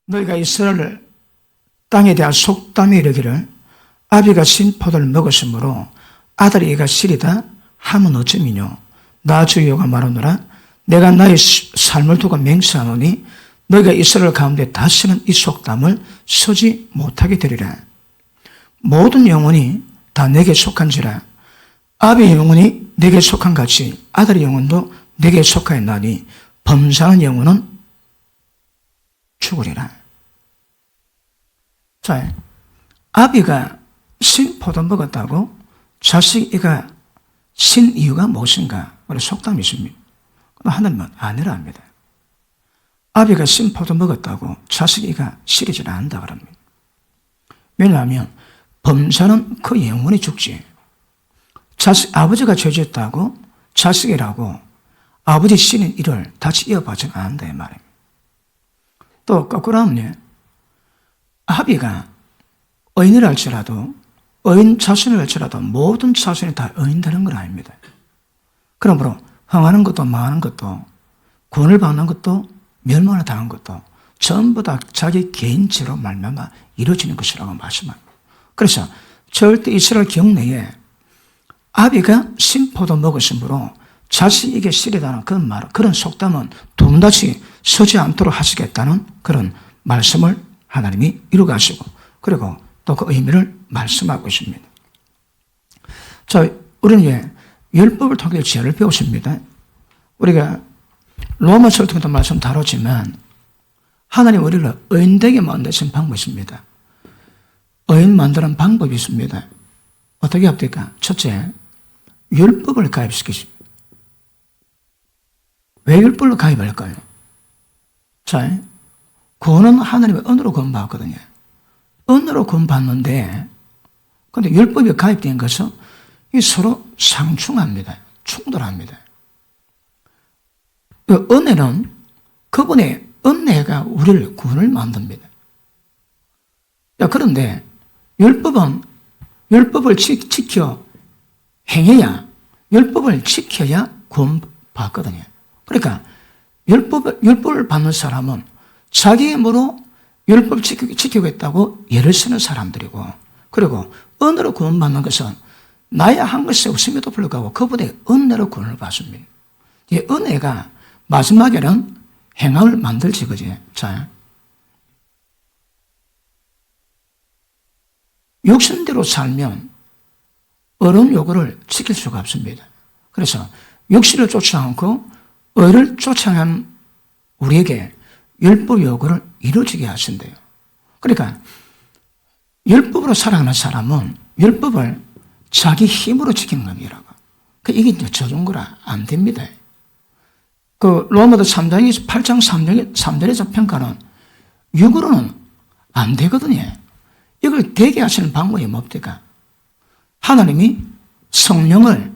너희가 이스라엘 땅에 대한 속담이 이르기를 아비가 신 포도를 먹었으므로 아들이 이가 시리다 하면 어쩌미뇨. 나 주 여호와가 말하노라. 내가 나의 삶을 두고 맹세하노니 너희가 이스라엘 가운데 다시는 이 속담을 쓰지 못하게 되리라. 모든 영혼이 다 내게 속한지라. 아비의 영혼이 내게 속한 같이 아들의 영혼도 내게 속하였나니 범사하는 영혼은 죽으리라. 자, 아비가 신 포도 먹었다고 자식이가 신 이유가 무엇인가? 우리 속담이 있습니다. 하나님은 아니라 합니다. 아비가 신 포도 먹었다고 자식이가 시리질 않는다 그럽니다. 왜냐하면 범사는 그 영혼이 죽지. 아버지가 죄졌다고 자식이라고 아버지 신인 일을 다시 이어받지는 않는다 이 말입니다. 또 거꾸로 하면요, 아비가 의인을 할지라도 의인 자신을 할지라도 모든 자신이 다 의인 되는 건 아닙니다. 그러므로 흥하는 것도 망하는 것도 구원을 받는 것도 멸망을 당한 것도 전부 다 자기 개인죄로 말미암아 이루어지는 것이라고 말씀합니다. 그래서 절대 이스라엘 경내에 아비가 신포도 먹었으므로 자식에게 시리다는 그런 속담은 두문다시 서지 않도록 하시겠다는 그런 말씀을 하나님이 이루가시고 그리고 또 그 의미를 말씀하고 있습니다. 자, 우리는 왜 율법을 통해 죄를 배웠습니다. 우리가 로마서를 통해서 말씀 다뤘지만 하나님 우리를 의인되게 만드신 방법이 있습니다. 의인 만드는 방법이 있습니다. 어떻게 합니까? 첫째, 율법을 가입시키십니다. 왜 율법을 가입할까요? 자, 구원은 하나님의 은혜로 구원받거든요. 은혜로 구원받는데, 근데 율법이 가입된 것은 이 서로 상충합니다. 충돌합니다. 은혜는 그분의 은혜가 우리를 구원을 만듭니다. 그런데 율법은 율법을 지켜 행해야, 율법을 지켜야 구원받거든요. 그러니까 율법을 받는 사람은 자기 힘으로 율법을 지키겠다고 예를 쓰는 사람들이고, 그리고 은혜로 구원받는 것은 나의 한 것이 없음에도 불구하고 그분의 은혜로 구원을 받습니다. 이 은혜가 마지막에는 행함을 만들지, 그지? 자, 육신대로 살면 어려운 요구를 지킬 수가 없습니다. 그래서 육신을 쫓아 않고 의를 쫓아가는 우리에게 율법 요구를 이루어지게 하신대요. 그러니까 율법으로 살아가는 사람은 율법을 자기 힘으로 지키는 겁니다. 이게 이제 저준 거라 안 됩니다. 그 로마서 3장에서 8장 3절에서 평가는 육으로는 안 되거든요. 이걸 되게 하시는 방법이 뭡니까? 하나님이 성령을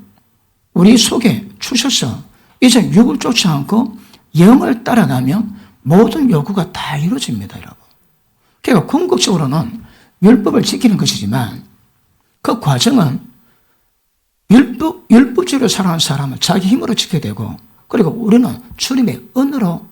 우리 속에 주셔서 이제 육을 쫓지 않고 영을 따라가면 모든 요구가 다 이루어집니다, 여러분. 그러니까 궁극적으로는 율법을 지키는 것이지만 그 과정은 율법주의로 살아가는 사람은 자기 힘으로 지켜야 되고, 그리고 우리는 주님의 은혜로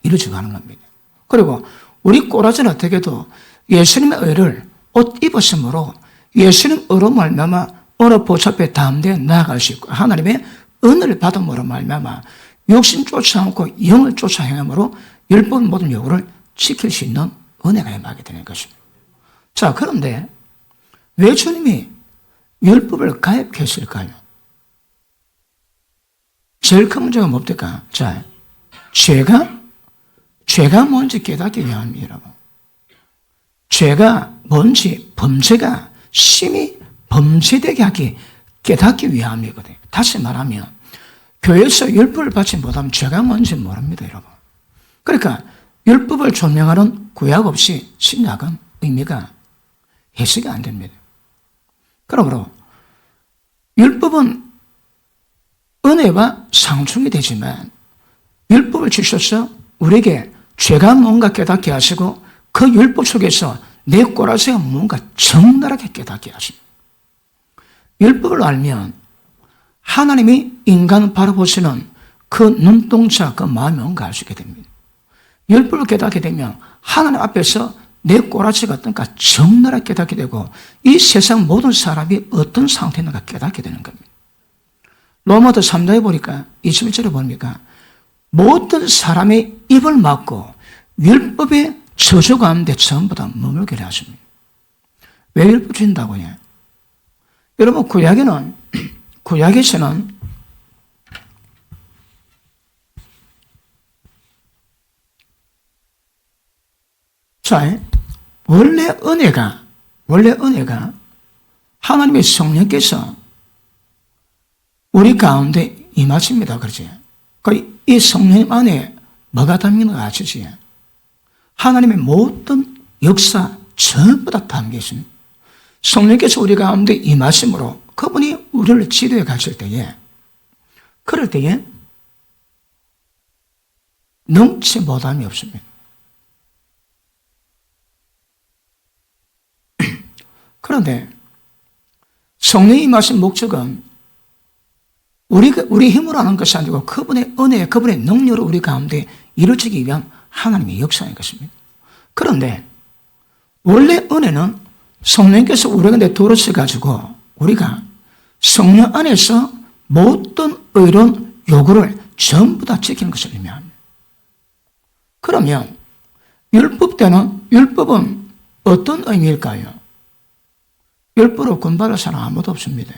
이루어져 가는 겁니다. 그리고 우리 꼬라지는 어떻게 해도 예수님의 의를 옷 입었으므로 예수님 의로 말미암아 어느 보좌앞에 담대히 나아갈 수 있고, 하나님의 은혜를 받음으로 말미암아 육신 쫓아 않고 영을 쫓아 행함으로 율법 모든 요구를 지킬 수 있는 은혜가 임하게 되는 것입니다. 자, 그런데 왜 주님이 율법을 가입했을까요? 제일 큰 문제가 뭡니까? 자, 죄가 뭔지 깨닫기 위함입니다, 여러분. 죄가 뭔지, 범죄가 심히 범죄되게 하기 깨닫기 위함이거든요. 다시 말하면 교회에서 율법을 받지 못하면 죄가 뭔지 모릅니다, 여러분. 그러니까 율법을 조명하는 구약 없이 신약은 의미가 해석이 안 됩니다. 그러므로 율법은 은혜와 상충이 되지만 율법을 주셔서 우리에게 죄가 뭔가 깨닫게 하시고 그 율법 속에서 내 꼬라지가 뭔가 적나라하게 깨닫게 하십니다. 율법을 알면 하나님이 인간을 바라보시는 그 눈동자, 그 마음이 뭔가 알 수 있게 됩니다. 율법을 깨닫게 되면 하나님 앞에서 내 꼬라지가 어떤가 적나라하게 깨닫게 되고 이 세상 모든 사람이 어떤 상태에 있는가 깨닫게 되는 겁니다. 로마서 3장에 보니까 21절에 보니까 모든 사람의 입을 막고 율법의 저주 가운데 전부 다 머물게 하십니다. 왜 율법 준다고요? 여러분 구약에서는 자, 원래 은혜가 하나님의 성령께서 우리 가운데 임하십니다. 그렇지? 이 성령 안에 뭐가 담기는 거 아시지? 하나님의 모든 역사 전부 다 담겨 있습니다. 성령께서 우리 가운데 임하심으로 그분이 우리를 지도해 가실 때에 그럴 때에 능치 못함이 없습니다. 그런데 성령이 임하신 목적은 우리 힘으로 하는 것이 아니고 그분의 은혜, 그분의 능력으로 우리 가운데 이루어지기 위한 하나님의 역사인 것입니다. 그런데 원래 은혜는 성령께서 우리 가운데 들어오셔가지고 우리가 성령 안에서 모든 의로운 요구를 전부 다 지키는 것을 의미합니다. 그러면 율법은 어떤 의미일까요? 율법으로 구원받을 사람 아무도 없습니다.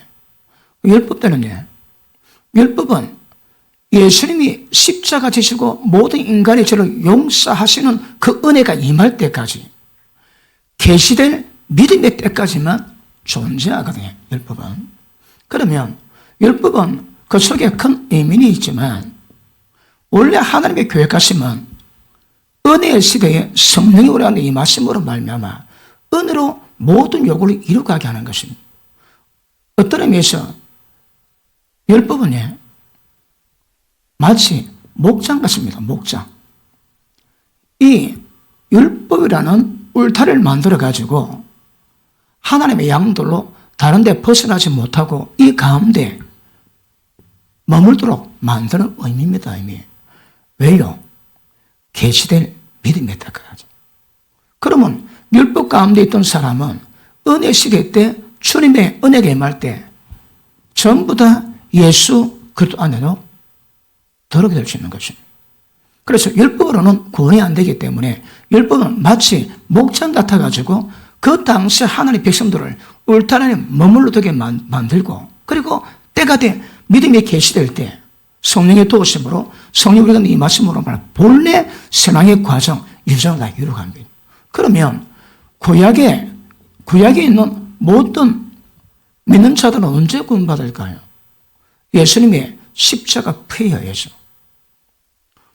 율법은 예수님이 십자가 지시고 모든 인간의 죄를 용서하시는 그 은혜가 임할 때까지 계시될 믿음의 때까지만 존재하거든요. 율법은. 그러면 율법은 그 속에 큰 의미는 있지만 원래 하나님의 계획하심은 은혜의 시대에 성령이 우리 안에 임하심으로 말미암아 은혜로 모든 요구를 이루가게 하는 것입니다. 어떤 의미에서 율법은 마치 목장 같습니다. 목장. 이 율법이라는 울타리를 만들어 가지고 하나님의 양들로 다른 데 벗어나지 못하고 이 가운데 머물도록 만드는 의미입니다. 의미. 왜요? 계시될 믿음의 때까지. 그러면 율법 가운데 있던 사람은 은혜 시대 때 주님의 은혜가 임할 때 전부 다 예수 그리스도 안에로 들어오게 될 수 있는 것입니다. 그래서 율법으로는 구원이 안 되기 때문에 율법은 마치 목장 같아가지고 그 당시 하나님의 백성들을 울타리에 머물러두게 만들고 그리고 때가 돼 믿음이 계시될 때 성령의 도우심으로 성령 우리가 임하심으로 본래 신앙의 과정, 유전을 다 이루어갑니다. 그러면 구약에 있는 모든 믿는 자들은 언제 구원받을까요? 예수님의 십자가 폐에 의해서.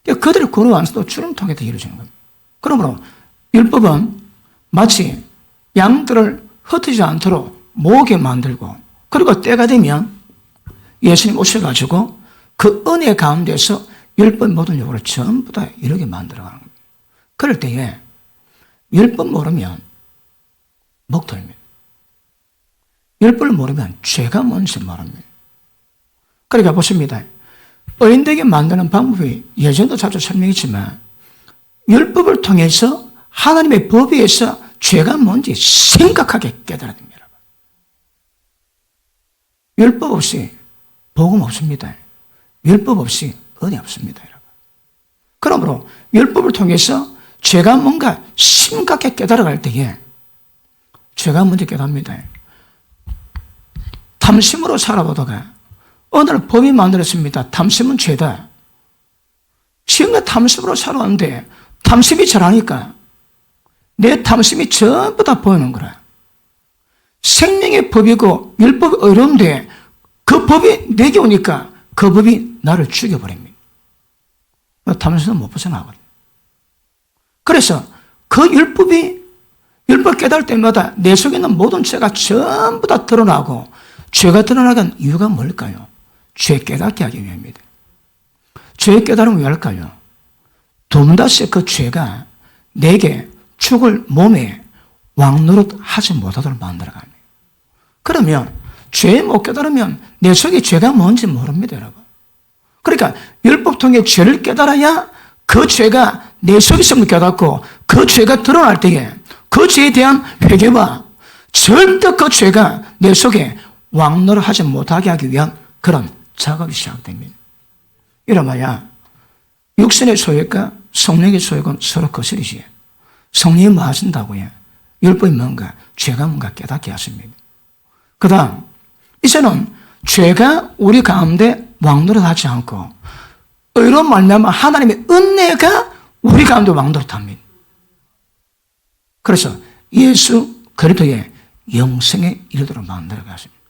그들의 구원 완성도 주님 통해 이루어지는 겁니다. 그러므로 율법은 마치 양들을 흩어지지 않도록 모으게 만들고 그리고 때가 되면 예수님 오셔가지고 그 은혜 가운데서 율법 모든 요구를 전부 다 이루게 만들어가는 겁니다. 그럴 때에 율법 모르면 목덜입니다. 율법을 모르면 죄가 뭔지 모릅니다. 그러니까 보십니다. 어린되게 만드는 방법이 예전도 자주 설명했지만 율법을 통해서 하나님의 법에 의해서 죄가 뭔지 심각하게 깨달아야 됩니다. 율법 없이 복음 없습니다. 율법 없이 은혜 없습니다. 그러므로 율법을 통해서 죄가 뭔가 심각하게 깨달아갈 때에 죄가 뭔지 깨닫습니다. 탐심으로 살아보다가 오늘 법이 만들었습니다. 탐심은 죄다. 지금까지 탐심으로 살아왔는데 탐심이 잘하니까 내 탐심이 전부 다 보이는 거라. 생명의 법이고 율법이 어려운데 그 법이 내게 오니까 그 법이 나를 죽여버립니다. 탐심은 못 벗어나거든요. 그래서 그 율법 깨달을 때마다 내 속에 있는 모든 죄가 전부 다 드러나고 죄가 드러나는 이유가 뭘까요? 죄 깨닫게 하기 위함입니다. 죄 깨달으면 왜 할까요? 도무다시 그 죄가 내게 죽을 몸에 왕노릇 하지 못하도록 만들어갑니다. 그러면 죄 못 깨달으면 내 속에 죄가 뭔지 모릅니다, 여러분. 그러니까 율법 통해 죄를 깨달아야 그 죄가 내 속에 있음을 깨닫고 그 죄가 드러날 때에 그 죄에 대한 회개와 절대 그 죄가 내 속에 왕노릇하지 못하게 하기 위한 그런 작업이 시작됩니다. 이러면야 육신의 소욕과 성령의 소욕은 서로 거슬리지. 성령이 뭐 하신다고요? 율법이 뭔가, 죄가 뭔가 깨닫게 하십니다. 그 다음, 이제는 죄가 우리 가운데 왕노릇하지 않고 의로 말미암아 하나님의 은혜가 우리 가운데 왕노릇합니다. 그래서 예수 그리스도의 영생에 이르도록 만들어 가십니다.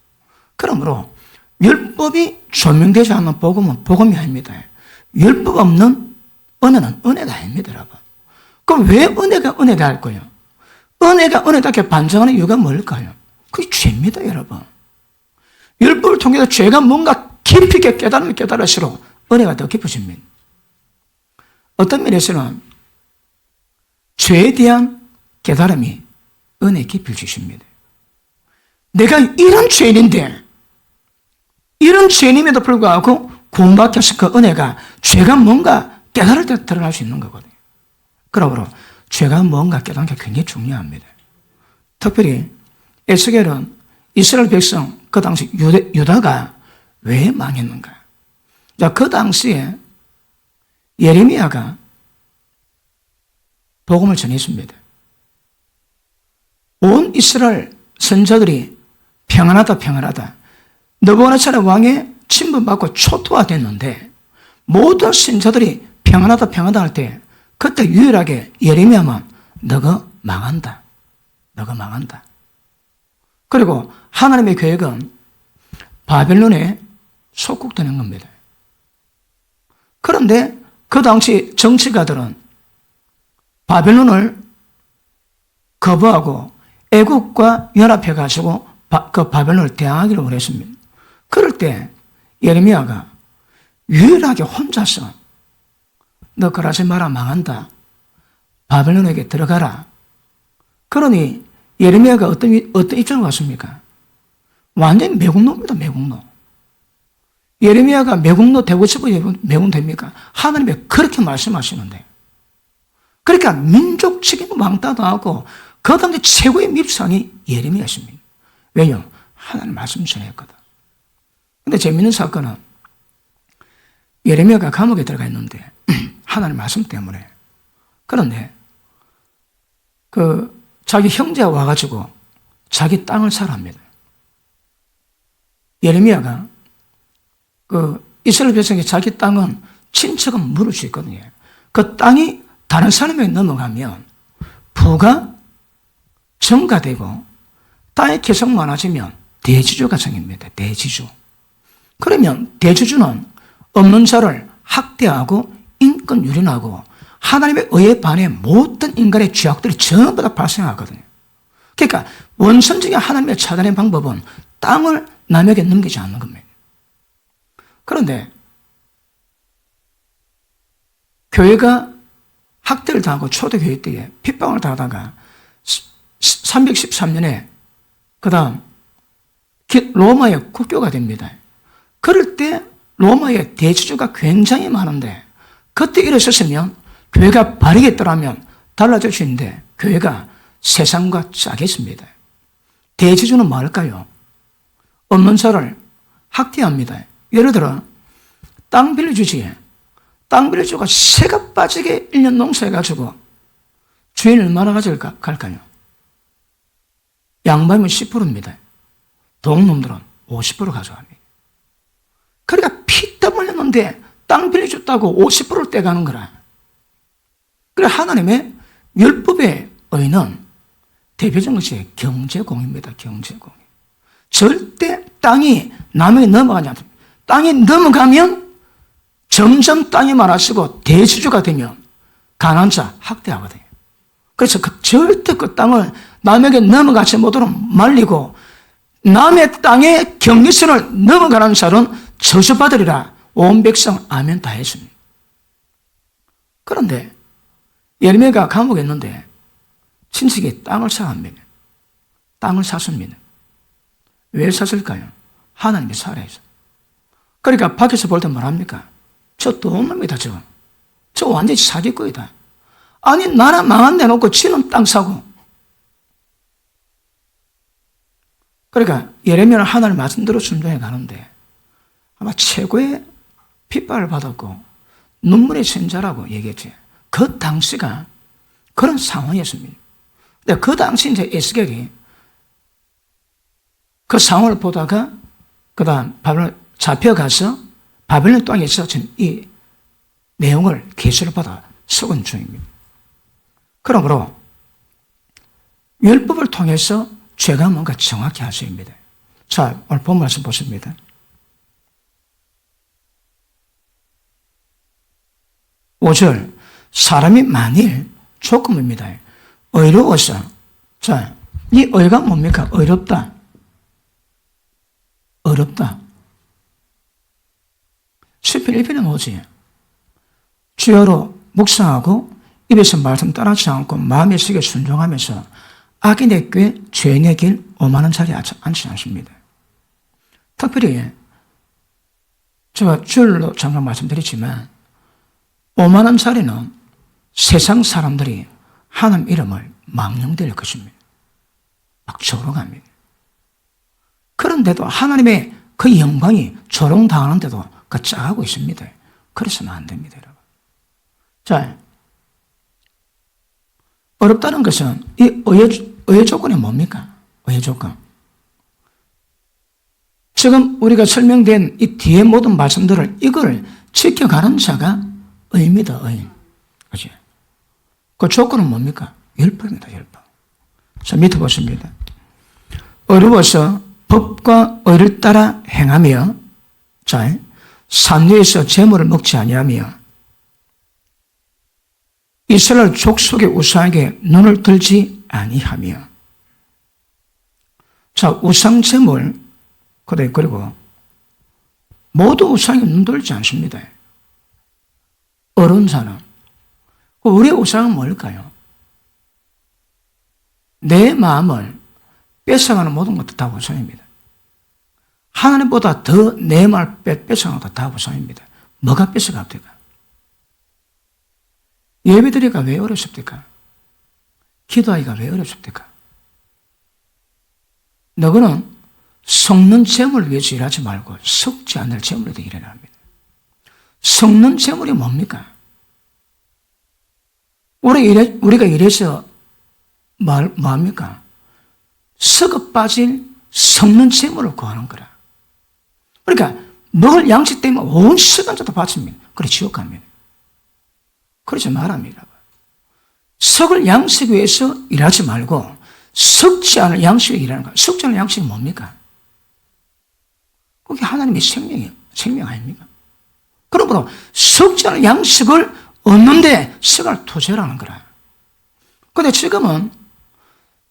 그러므로 율법이 조명되지 않는 복음은 복음이 아닙니다. 율법 없는 은혜는 은혜가 아닙니다, 여러분. 그럼 왜 은혜가 은혜가 할 거예요? 은혜가 은혜답게 반성하는 이유가 뭘까요? 그게 죄입니다, 여러분. 율법을 통해서 죄가 뭔가 깊이 있게 깨달으면 깨달을수록 은혜가 더 깊어집니다. 어떤 면에서는 죄에 대한 깨달음이 은혜 깊이를 주십니다. 내가 이런 죄인인데, 이런 죄인임에도 불구하고 구원받게 해서 그 은혜가 죄가 뭔가 깨달을 때 드러날 수 있는 거거든요. 그러므로 죄가 뭔가 깨닫는 게 굉장히 중요합니다. 특별히 에스겔은 이스라엘 백성, 그 당시 유다가 왜 망했는가? 자, 그 당시에 예레미야가 복음을 전했습니다. 온 이스라엘 선자들이 평안하다, 평안하다. 느부갓네살 왕의 침범받고 초토화됐는데 모든 선자들이 평안하다, 평안하다 할 때 그때 유일하게 예레미야만 너가 망한다. 너가 망한다. 그리고 하나님의 계획은 바벨론에 속국되는 겁니다. 그런데 그 당시 정치가들은 바벨론을 거부하고 애국과 연합해가지고 그 바벨론을 대항하기를 원했습니다. 그럴 때 예레미야가 유일하게 혼자서 너 그러지 마라, 망한다. 바벨론에게 들어가라. 그러니 예레미야가 어떤 입장을 갖습니까? 완전히 매국노입니다, 매국노. 예레미야가 매국노 되고 싶어 매국노 됩니까? 하나님이 그렇게 말씀하시는데. 그러니까 민족적인 왕따도 하고 그 당시 최고의 밉상이 예레미야십니다. 왜요? 하나님 말씀 전했거든. 근데 재밌는 사건은 예레미야가 감옥에 들어가 있는데 하나님 말씀 때문에. 그런데 자기 형제가 와가지고 자기 땅을 사랍니다. 예레미야가 이스라엘 백성이 자기 땅은 친척은 물을 수 있거든요. 그 땅이 다른 사람에게 넘어가면 부가 증가되고 땅이 계속 많아지면 대지주가 생깁니다. 대지주. 그러면 대지주는 없는 자를 학대하고 인권 유린하고 하나님의 의에 반해 모든 인간의 죄악들이 전부 다 발생하거든요. 그러니까 원천적인 하나님의 차단의 방법은 땅을 남에게 넘기지 않는 겁니다. 그런데 교회가 학대를 당하고 초대교회 때에 핍박을 당하다가 313년에 그 다음 로마의 국교가 됩니다. 그럴 때 로마의 대지주가 굉장히 많은데 그때 일어섰으면 교회가 바르겠더라면 달라질 수 있는데 교회가 세상과 짜겠습니다. 대지주는 뭐 할까요? 없는 자를 학대합니다. 예를 들어 땅 빌려주지. 땅 빌려주고 새가 빠지게 1년 농사해가지고 주인 얼마나 가져갈까요? 양반이면 10%입니다. 동놈들은 50% 가져갑니다. 그러니까 피땀 흘렸는데 땅 빌려줬다고 50%를 떼가는 거라. 그래 하나님의 율법의 의는 대표적인 것이 경제공입니다. 경제공. 절대 땅이 남에게 넘어가지 않습니다. 땅이 넘어가면 점점 땅이 많아지고 대지주가 되면 가난한 자 학대하거든요. 그래서 절대 그 땅을 남에게 넘어가지 못하도록 말리고 남의 땅에 경계선을 넘어가는 자는 저주받으리라 온 백성 아멘 다 했습니다. 그런데 예레미야가 감옥에 있는데 친척이 땅을 사갑니다. 땅을 샀습니다. 왜 샀을까요? 하나님이 사라 해서. 그러니까 밖에서 볼 때 뭐랍니까? 저 돈놈이다, 저 완전히 사기꾼이다. 아니, 나라 망한 데 놓고 지는 땅 사고. 그러니까 예레미야는 하나님 말씀대로 순종해 가는데 아마 최고의 핍박을 받았고 눈물의 선자라고 얘기했지. 그 당시가 그런 상황이었습니다. 근데 그 당시 이제 에스겔이 그 상황을 보다가 그다음 바벨론 잡혀가서 바벨론 땅에서 지금 이 내용을 계시를 받아 적은 중입니다. 그러므로 율법을 통해서 죄가 뭔가 정확히 할 수 있습니다. 자, 오늘 본 말씀 보십니다. (5절) 사람이 만일 조금입니다. 의로워서. 자, 이 의가 뭡니까? 의롭다. 어렵다. 시편 1편에 뭐지? 주여로 묵상하고 입에서 말씀 따라하지 않고 마음의 식에 순종하면서 악인의 꾀, 죄인의 길, 오만한 자리에 앉지 않습니다. 특별히 제가 줄로 잠깐 말씀드리지만 오만한 자리는 세상 사람들이 하나님 이름을 망령될 것입니다. 막 조롱합니다. 그런데도 하나님의 그 영광이 조롱당하는데도 그 짜하고 있습니다. 그래서는 안 됩니다, 여러분. 자, 어렵다는 것은 이 의의 조건이 뭡니까? 의의 조건. 지금 우리가 설명된 이 뒤에 모든 말씀들을 이걸 지켜가는 자가 의입니다, 의. 그치? 그 조건은 뭡니까? 율법입니다, 율법. 자, 밑에 보십니다. 어려워서 법과 의를 따라 행하며, 자, 산 위에서 재물을 먹지 아니하며, 이스라엘 족속의 우상에게 눈을 들지 아니하며. 자, 우상 재물, 그리고 모두 우상에 눈 들지 않습니다. 어려운 자는. 우리의 우상은 뭘까요? 내 마음을 뺏어가는 모든 것도 다 우상입니다. 하나님보다 더 내 마음을 뺏어가는 것도 다 우상입니다. 뭐가 뺏어갑니까? 예배드리기가 왜 어렵습니까? 기도하기가 왜 어렵습니까? 너희는 썩는 재물을 위해서 일하지 말고 썩지 않을 재물에 대해 일해야 합니다. 썩는 재물이 뭡니까? 우리가 이래서 뭐합니까? 썩어 빠질 썩는 재물을 구하는 거라. 그러니까 먹을 양식 때문에 온 시간조차 바칩니다. 그래 지옥 갑니다. 그러지 말합니다. 썩을 양식 위해서 일하지 말고 썩지 않을 양식 위해 일하는 거야. 썩지 않을 양식이 뭡니까? 그게 하나님의 생명 아닙니까? 그러므로 썩지 않을 양식을 얻는데 시간을 투자하는 거라. 그런데 지금은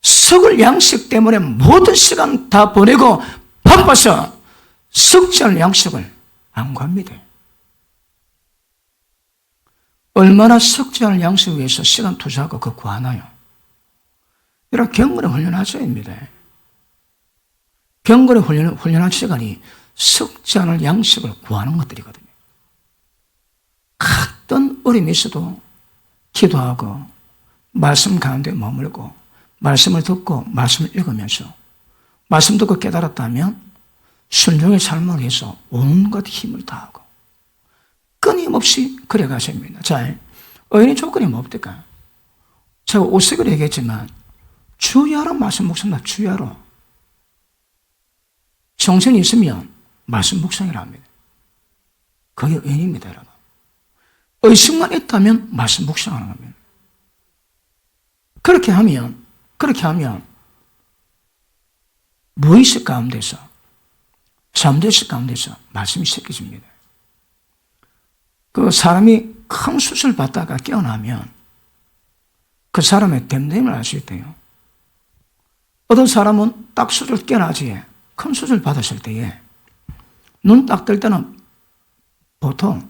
썩을 양식 때문에 모든 시간 다 보내고 바빠서 썩지 않을 양식을 안 구합니다. 얼마나 썩지 않을 양식을 위해서 시간 투자하고 그거 구하나요? 이런 경건에 훈련하셔야 합니다. 경건에 훈련한 시간이 썩지 않을 양식을 구하는 것들이거든요. 어떤 어려움이 있어도 기도하고 말씀 가운데 머물고 말씀을 듣고 말씀을 읽으면서 말씀 듣고 깨달았다면 순종의 삶을 위해서 온갖 힘을 다하고 끊임없이 그래가셔야 합니다. 자, 의인의 조건이 뭡니까? 제가 오색을 얘기했지만 주야로 말씀 묵상다. 주야로 정신이 있으면 말씀 묵상이라 합니다. 그게 의인입니다, 여러분. 의식만 있다면 말씀 묵상하는 겁니다. 그렇게 하면 무의식 가운데서 잠재식 가운데서 말씀이 새겨집니다. 그 사람이 큰 수술 받다가 깨어나면 그 사람의 됨됨을 알 수 있대요. 어떤 사람은 딱 수술 깨어나지 큰 수술 받았을 때에 눈 딱 뜰 때는 보통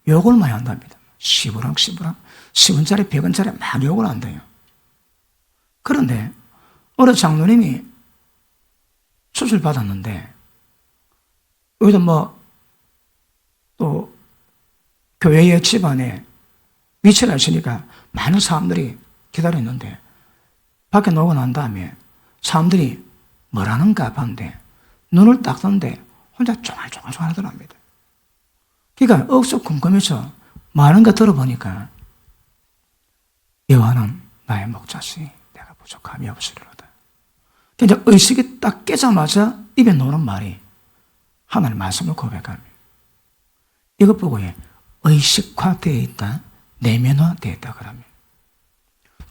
욕을 많이 한답니다. 시부랑 10원짜리 100원짜리 막 욕을 한대요. 그런데 어느 장로님이 수술 받았는데 여기도 또 교회의 집안에 위치가 있으니까 많은 사람들이 기다렸는데 밖에 나오고 난 다음에 사람들이 뭐라는가 봤는데 눈을 딱 떴는데 혼자 쫑알쫑알 하더랍니다. 그러니까 억수 궁금해서 많은 거 들어보니까 여호와는 나의 목자시 내가 부족함이 없으리로다. 이제 의식이 딱 깨자마자 입에 나오는 말이 하나님의 말씀을 고백합니다. 이것 보고 의식화되어 있다, 내면화되어 있다 그럽니다.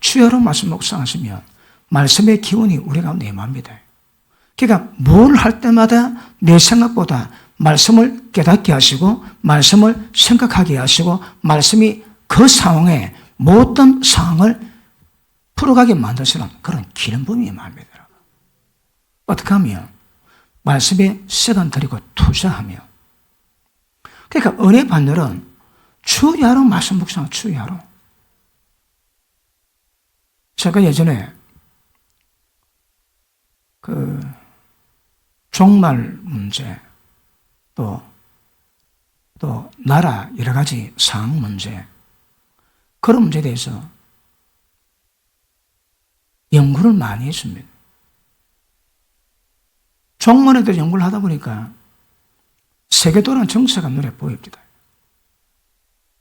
주여로 말씀 묵상하시면 말씀의 기운이 우리 가운데 임합니다. 그러니까 뭘 할 때마다 내 생각보다 말씀을 깨닫게 하시고 말씀을 생각하게 하시고 말씀이 그 상황에 모든 상황을 풀어가게 만드시는 그런 기름 부음이 임합니다. 어떻게 하면 말씀에 시간 들이고 투자하며 그러니까 은혜 받는 주야로 말씀 묵상 주야로. 제가 예전에 종말 문제 또 나라 여러 가지 상황 문제 그런 문제에 대해서 연구를 많이 했습니다. 종말에 대해서 연구를 하다 보니까 세계도라는 정체가 눈에 보입니다.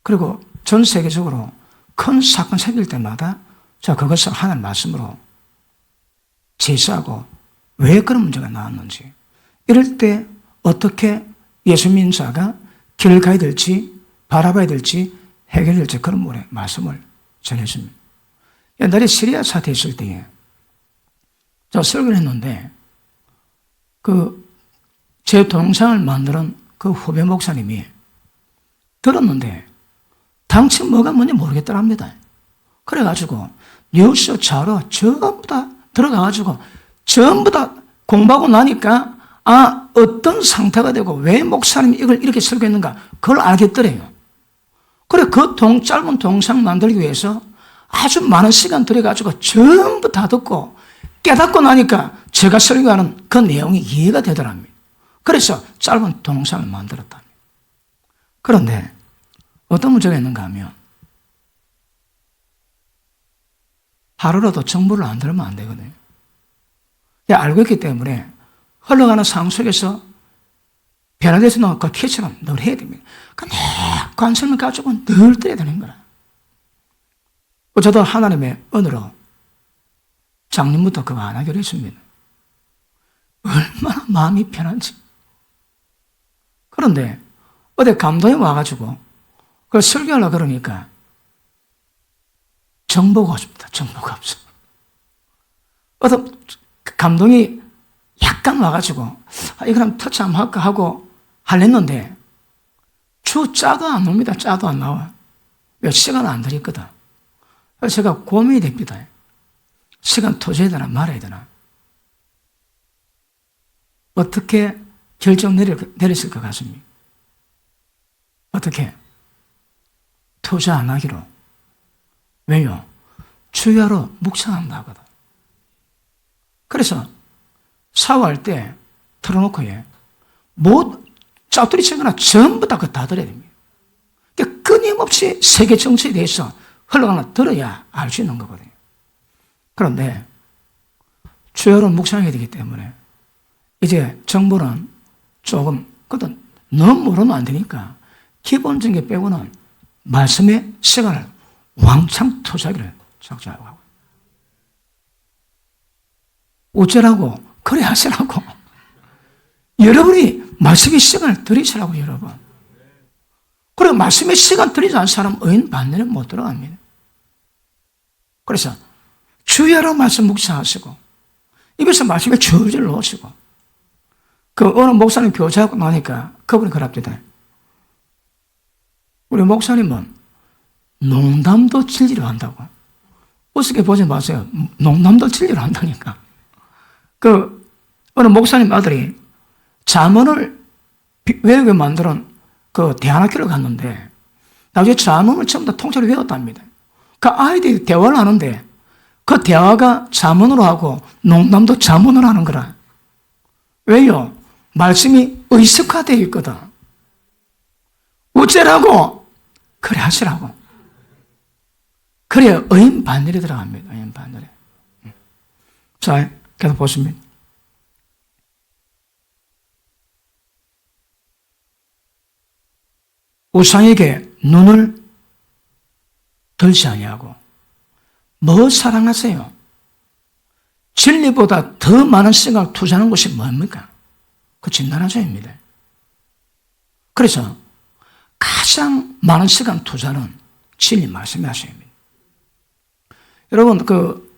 그리고 전 세계적으로 큰 사건 생길 때마다 자 그것을 하나님 말씀으로 제시하고 왜 그런 문제가 나왔는지 이럴 때 어떻게 예수 믿는 자가 길을 가야 될지 바라봐야 될지 해결해야 될지 그런 문의 말씀을 전했습니다. 옛날에 시리아 사태 있을 때에 저 설교를 했는데 제 동영상을 만드는 그 후배 목사님이 들었는데 당시 뭐가 뭔지 모르겠더랍니다. 그래가지고 뉴스 자료 전부 다 들어가가지고 전부 다 공부하고 나니까 어떤 상태가 되고 왜 목사님이 이걸 이렇게 설교했는가 그걸 알겠더래요. 그래 그 짧은 동영상 만들기 위해서 아주 많은 시간 들여가지고 전부 다 듣고 깨닫고 나니까 제가 설교하는 그 내용이 이해가 되더랍니다. 그래서 짧은 동영상을 만들었답니다. 그런데 어떤 문제가 있는가 하면 하루라도 정보를 안 들으면 안 되거든요. 알고 있기 때문에 흘러가는 상황 속에서 변화돼서 나온 그 캐치는 늘 해야 됩니다. 내 관심을 가지고 늘 떠야 되는 거라. 저도 하나님의 은혜로 작년부터 그거 안 하기로 했습니다. 얼마나 마음이 편한지. 그런데 어디 감동이 와가지고 그걸 설교하려고 그러니까 정보가 없습니다. 정보가 없어. 어떤 감동이 약간 와가지고 이거 한번 터치 한번 할까 하고 하려는데 짜도 안 옵니다. 짜도 안 나와. 왜 시간 안 들였거든. 그래서 제가 고민이 됩니다. 시간 투자해야 되나 말아야 되나. 어떻게 결정 내렸을 것 같습니까? 어떻게? 투자 안 하기로. 왜요? 주야로 묵상한다 하거든. 그래서 샤워할 때 틀어놓고 짜투리 치거나 전부 다 그거 다 들어야 됩니다. 그러니까 끊임없이 세계 정치에 대해서 흘러가는 들어야 알 수 있는 거거든요. 그런데 주야로 묵상해야 되기 때문에 이제 정보는 조금 그것도 너무 모르면 안 되니까 기본적인 게 빼고는 말씀의 시간을 왕창 투자하기를 작정하고 하고 어쩌라고 그래 하시라고 여러분이 말씀의 시간을 들이시라고 여러분. 그리고 말씀의 시간 들이지 않은 사람 의인 반대는 못 들어갑니다. 그래서 주야로 말씀 묵상하시고 입에서 말씀에 줄줄 넣으시고 어느 목사님 교제하고 나니까 그분이 그럽니다. 우리 목사님은 농담도 진리로 한다고. 우습게 보지 마세요. 농담도 진리로 한다니까. 어느 목사님 아들이 잠언을 외우게 만드는 대안학교를 갔는데 나중에 잠언을 전부 다 통째로 외웠답니다. 아이들이 대화를 하는데 그 대화가 잠언으로 하고 농담도 잠언으로 하는 거라. 왜요? 말씀이 의식화되어 있거든. 어째라고? 그래 하시라고. 그래야 의인 반열에 들어갑니다. 의인 반열에. 자, 계속 보십니다. 우상에게 눈을 들지 아니하고 뭐 사랑하세요? 진리보다 더 많은 시간을 투자하는 것이 뭡니까? 그 진단하자입니다. 그래서 가장 많은 시간 투자는 진리 말씀이 하십니다. 여러분, 그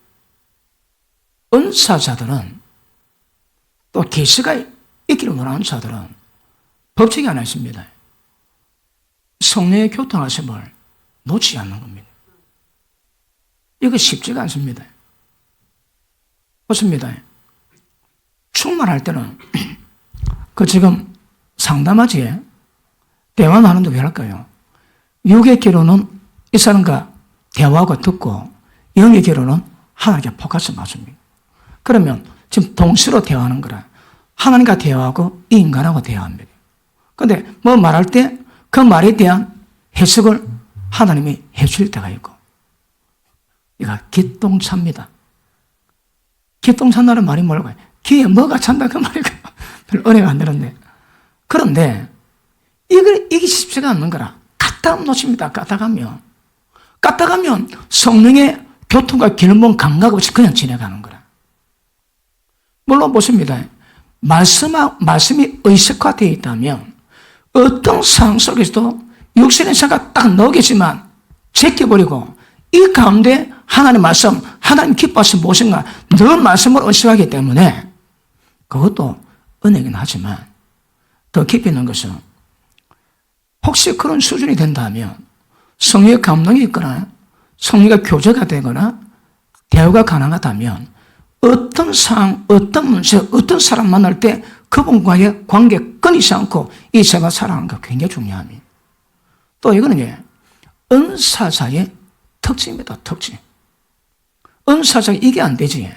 은사자들은 또 계시가 있기를 원하는 자들은 법칙이 하나 있습니다. 성령의 교통하심을 놓치지 않는 겁니다. 이거 쉽지가 않습니다. 그렇습니다. 충만할 때는 그 지금 상담하지 대화는 하는데 왜 할까요? 육의 기로는 이 사람과 대화하고 듣고 영의 기로는 하나님께 포커스 맞춥니다. 그러면 지금 동시로 대화하는 거라 하나님과 대화하고 이 인간하고 대화합니다. 그런데 뭐 말할 때 그 말에 대한 해석을 하나님이 해줄 때가 있고 이거 기똥차입니다. 기똥찬다는 말이 뭘까요? 기에 뭐가 찬다 그 말이고요. 별 은혜가 안 되는데. 그런데 이게 쉽지가 않는 거라. 갖다 놓칩니다. 갖다 가면 성령의 교통과 길목 감각 없이 그냥 지나가는 거라. 물론 보십니다. 말씀이 의식화되어 있다면 어떤 상황 속에서도 육신의 생각 딱 넣겠지만 제껴버리고 이 가운데 하나님의 말씀, 하나님 기뻐하신 무엇인가 늘 말씀을 의식하기 때문에 그것도 은혜긴 하지만 더 깊이 있는 것은 혹시 그런 수준이 된다면 성령의 감동이 있거나 성령과 교제가 되거나 대화가 가능하다면 어떤 상황, 어떤 문제, 어떤 사람 만날 때 그분과의 관계 끊이지 않고 이 제가 살아가는 거 굉장히 중요합니다. 또 이거는 은사자의 특징입니다. 특징. 은사자가 이게 안 되지.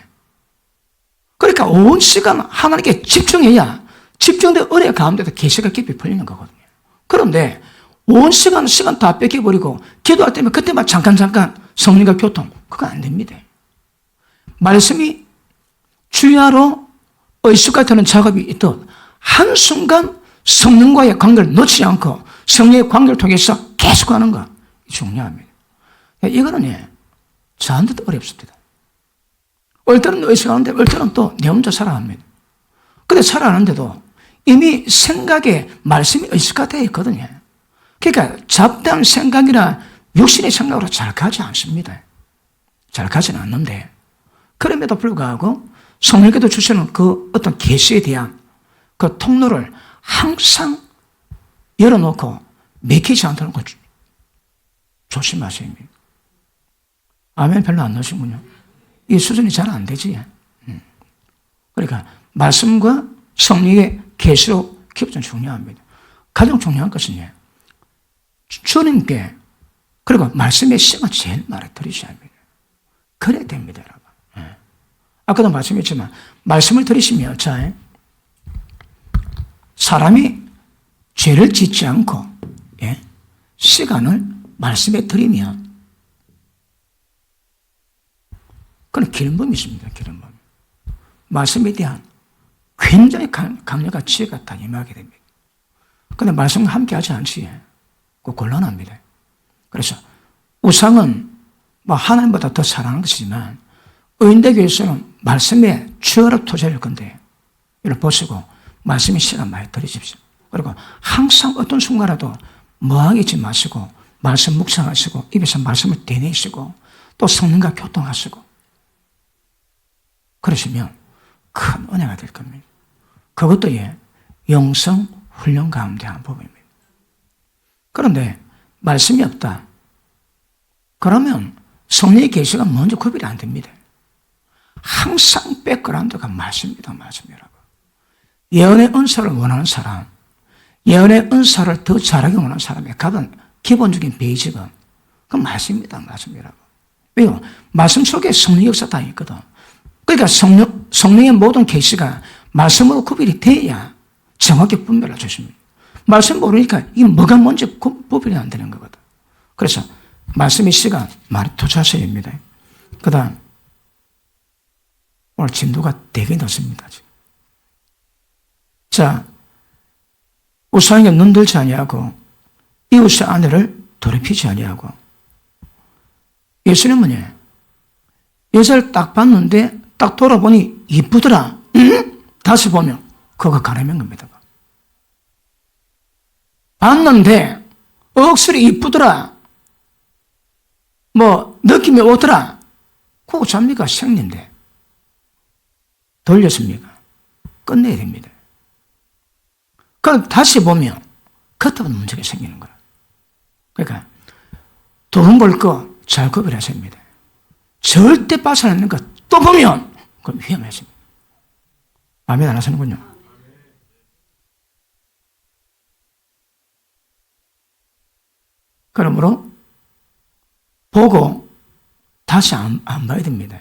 그러니까 온 시간 하나님께 집중해야 집중된 은혜 가운데서 계시가 깊이 풀리는 거거든요. 그런데 온 시간 다 뺏겨버리고 기도할 때면 그때만 잠깐 성령과 교통 그거 안 됩니다. 말씀이 주야로 의식과 되는 작업이 있듯 한순간 성령과의 관계를 놓치지 않고 성령의 관계를 통해서 계속하는 거 중요합니다. 이거는 저한테도 어렵습니다. 올 때는 의식하는데 올 때는 또 내 혼자 살아갑니다. 근데 살아가는데도 이미 생각에 말씀이 의식화되어 있거든요. 그러니까 잡다한 생각이나 육신의 생각으로 잘 가지 않습니다. 잘 가지는 않는데 그럼에도 불구하고 성령께서 주시는 그 어떤 계시에 대한 그 통로를 항상 열어놓고 막히지 않도록 조심하셔야 합니다. 아멘 별로 안 넣으시군요. 이 수준이 잘 안 되지. 그러니까 말씀과 성령의 계시로 깊은 중요합니다. 가장 중요한 것은 주님께 그리고 말씀의 시간을 제일 많이 들으셔야 합니다. 그래야 됩니다, 여러분. 아까도 말씀했지만 말씀을 들으시면 사람이 죄를 짓지 않고 시간을 말씀에 들이면 그건 기름붐이 있습니다. 기름붐. 말씀에 대한 굉장히 강력한 지혜가 다 임하게 됩니다. 그런데 말씀과 함께 하지 않지 그 곤란합니다. 그래서 우상은 하나님보다 더 사랑하는 것이지만 의인들 교회에서는 말씀에 추월을 투자할 건데 이걸 보시고 말씀의 시간 많이 들으십시오. 그리고 항상 어떤 순간라도 뭐하게 있지 마시고 말씀 묵상하시고 입에서 말씀을 대내시고 또 성령과 교통하시고 그러시면 큰 은혜가 될 겁니다. 그것도 영성 훈련 가운데 한 부분입니다. 그런데 말씀이 없다. 그러면 성령의 계시가 먼저 구별이 안 됩니다. 항상 백그라운드가 말씀입니다. 말씀 여러분. 예언의 은사를 원하는 사람, 예언의 은사를 더 잘하게 원하는 사람의 가장 기본적인 베이직은 그 말씀입니다. 말씀 여러분. 왜요? 말씀 속에 성령 역사 다 있거든. 그러니까 성령의 모든 계시가 말씀으로 구별이 돼야 정확히 분별할 수 있습니다. 말씀 모르니까 이게 뭐가 뭔지 구별이 안 되는 거거든. 그래서 말씀의 시간 많이 투자하셔야 됩니다. 그 다음, 오늘 진도가 되게 늦습니다. 지금. 자, 우상에게 눈들지 아니하고 이웃의 아내를 더럽히지 아니하고. 예수님은 여자를 딱 봤는데 딱 돌아보니 이쁘더라. 응? 다시 보면 그거 가늠한 겁니다. 봤는데 억수로 이쁘더라. 뭐 느낌이 오더라. 그거 잡니까? 생리인데. 돌렸습니까? 끝내야 됩니다. 그럼 다시 보면 그때부터 문제가 생기는 거야. 그러니까 돈 벌 거 잘 구별하셔야 합니다. 절대 빠져나가는 거 또 보면 그건 위험해집니다. 아멘 안 하시는군요. 그러므로 보고 다시 안 봐야 됩니다.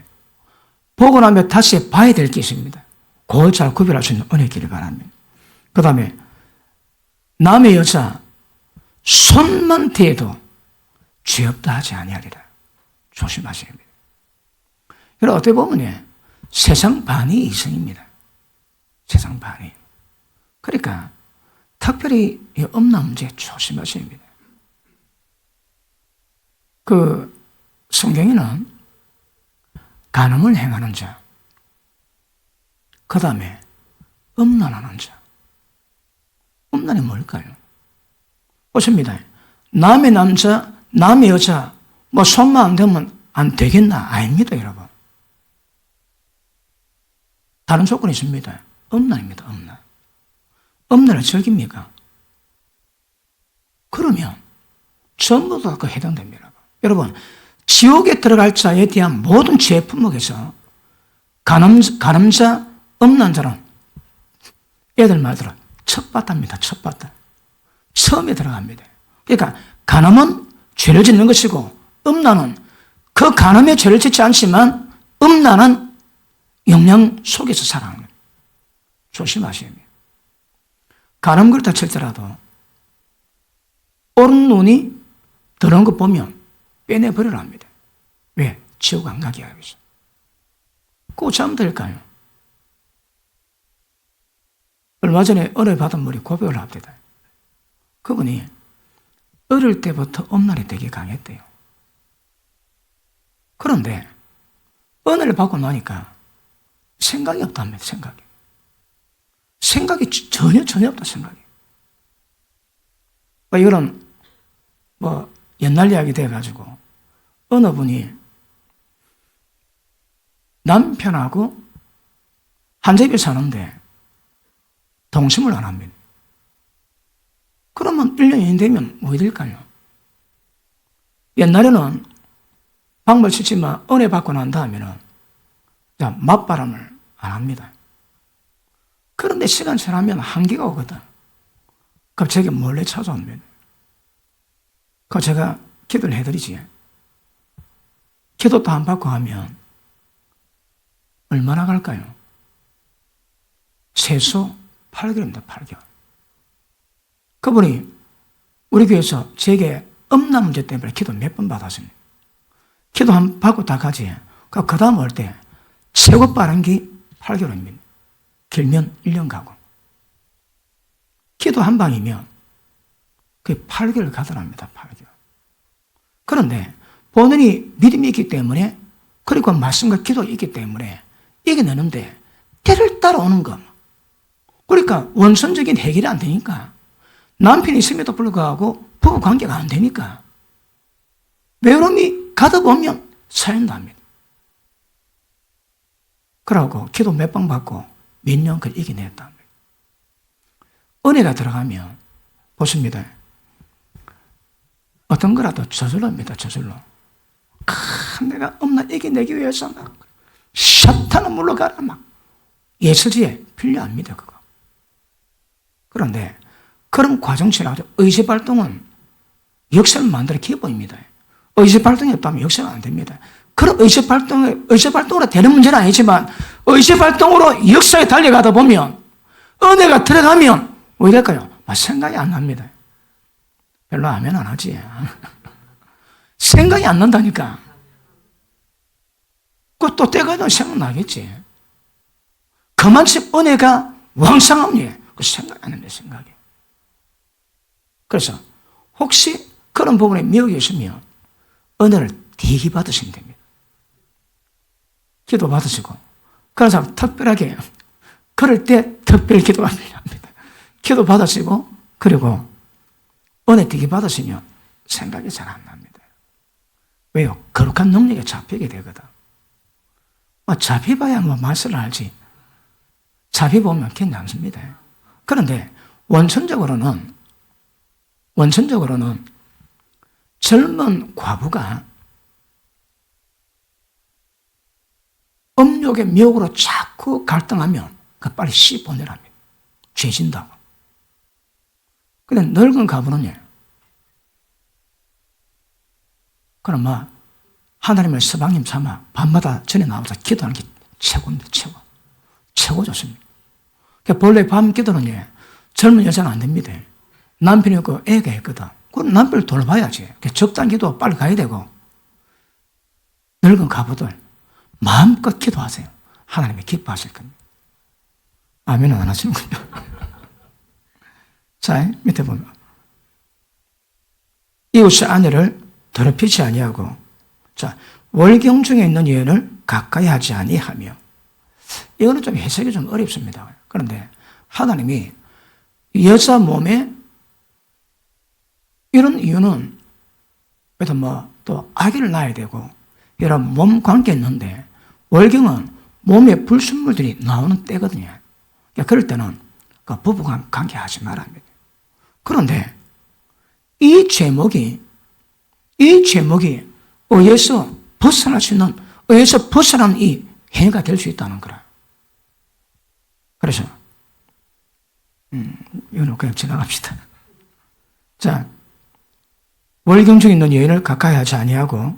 보고 나면 다시 봐야 될 게 있습니다. 그걸 잘 구별할 수 있는 은혜 있기를 바랍니다. 그 다음에 남의 여자 손만 대도 죄 없다 하지 아니하리라. 조심하셔야 합니다. 여러분 어떻게 보면 세상 반이 이성입니다. 세상 반이. 그러니까 특별히 이 음란 문제 조심하셔야 합니다. 그 성경에는 간음을 행하는 자, 그 다음에 음란하는 자. 음란이 뭘까요? 보십니다. 남의 남자, 남의 여자, 뭐 손만 안 대면 안 되겠나? 아닙니다, 여러분. 다른 조건이 있습니다. 음란입니다, 음란. 음란을 즐깁니까? 그러면 전부 다 그 해당됩니다. 여러분, 지옥에 들어갈 자에 대한 모든 죄 품목에서 간음자, 음란자는 애들 말대로 첫바다입니다, 첫바다. 처음에 들어갑니다. 그러니까 간음은 죄를 짓는 것이고 음란은 그 간음에 죄를 짓지 않지만 음란은 영향 속에서 살아갑니다. 조심하셔야 합니다. 간음 그렇다 칠더라도 옳은 눈이 더러운 거 보면 빼내버리라 합니다. 왜? 지옥 안 가게 하기 위해서. 그거 잘못 될까요? 얼마 전에 은혜 받은 분이 고백을 합니다. 그분이 어릴 때부터 음란이 되게 강했대요. 그런데 은혜를 받고 나니까 생각이 없답니다. 생각이 전혀 없다 생각이. 이거는 뭐 옛날 이야기 돼가지고 어느 분이 남편하고 한 집에 사는데 동침을 안 합니다. 그러면 1년이 되면 뭐 될까요? 옛날에는 방을 치지만 은혜 받고 난 다음에는 맞바람을 안 합니다. 그런데 시간 지나면 한계가 오거든. 갑자기 몰래 찾아옵니다. 그 제가 기도를 해드리지. 기도도 안 받고 하면 얼마나 갈까요? 최소 8개월입니다. 8개월. 그분이 우리 교회에서 제게 음란 문제 때문에 기도 몇 번 받았습니다. 기도 한 번 받고 다 가지. 그 다음 올 때 최고 빠른 게 8개월입니다. 길면 1년 가고. 기도 한 방이면 그게 8개월 가더랍니다. 8개월. 그런데 본인이 믿음이 있기 때문에 그리고 말씀과 기도가 있기 때문에 이겨내는데 때를 따라오는 거. 그러니까 원천적인 해결이 안 되니까 남편이 있음에도 불구하고 부부 관계가 안 되니까 외로움이 가다 보면 사연납니다. 그러고 기도 몇 번 받고 몇 년 그걸 이겨냈다. 은혜가 들어가면 보십니다. 어떤 거라도 저절로입니다. 저절로. 내가 음란 이겨내기 위해서 막 사탄은 물러가라 막 예수지에 필요합니다. 그거. 그런데 그런 과정 지나서 의지발동은 역사를 만들어 기본입니다. 의지발동이 없다면 역사가 안 됩니다. 그런 의지발동으로 되는 문제는 아니지만 의지발동으로 역사에 달려가다 보면 은혜가 들어가면 왜 될까요? 생각이 안 납니다. 별로 아멘 안 하지. 생각이 안 난다니까. 그또 때가 되면 생각나겠지. 그만큼 은혜가 왕성합니다. 그 생각 안 합니다, 생각이. 그래서 혹시 그런 부분에 미혹이 있으면 은혜를 되게 받으시면 됩니다. 기도 받으시고, 그런 사람 특별하게, 그럴 때 특별히 기도합니다. 기도 받으시고, 그리고 은혜 되게 받으시면 생각이 잘 안 납니다. 왜요? 거룩한 능력에 잡히게 되거든. 잡혀봐야 맛을 알지. 잡혀보면 괜찮습니다. 그런데 원천적으로는 젊은 과부가 음욕의 미혹으로 자꾸 갈등하면 빨리 씹어내랍니다. 죄진다고. 근데 늙은 과부는요, 그럼 하나님을 서방님 삼아 밤마다 전에 나와서 기도하는 게 최고입니다. 최고 좋습니다. 본래 밤 기도는 젊은 여자는 안 됩니다. 남편이 없고 애가 있거든. 그럼 남편을 돌봐야지. 적당 기도 빨리 가야 되고. 늙은 가부들 마음껏 기도하세요. 하나님이 기뻐하실 겁니다. 아멘은 안 하시는군요. 자, 밑에 보면 이웃의 아내를 더럽히지 아니하고, 자, 월경 중에 있는 여인을 가까이 하지 아니하며. 이거는 좀 해석이 좀 어렵습니다. 그런데 하나님이 여자 몸에 이런 이유는 그래도 또 아기를 낳아야 되고 여러 몸 관계 있는데, 월경은 몸에 불순물들이 나오는 때거든요. 그러니까 그럴 때는 그 부부간 관계 하지 말아야 합니다. 그런데 이 제목이 의에서 벗어날 수 있는, 의에서 벗어난 이 행위가 될 수 있다는 거라. 그래서 이거는 그냥 지나갑시다. 자, 월경 중에 있는 여인을 가까이 하지 아니하고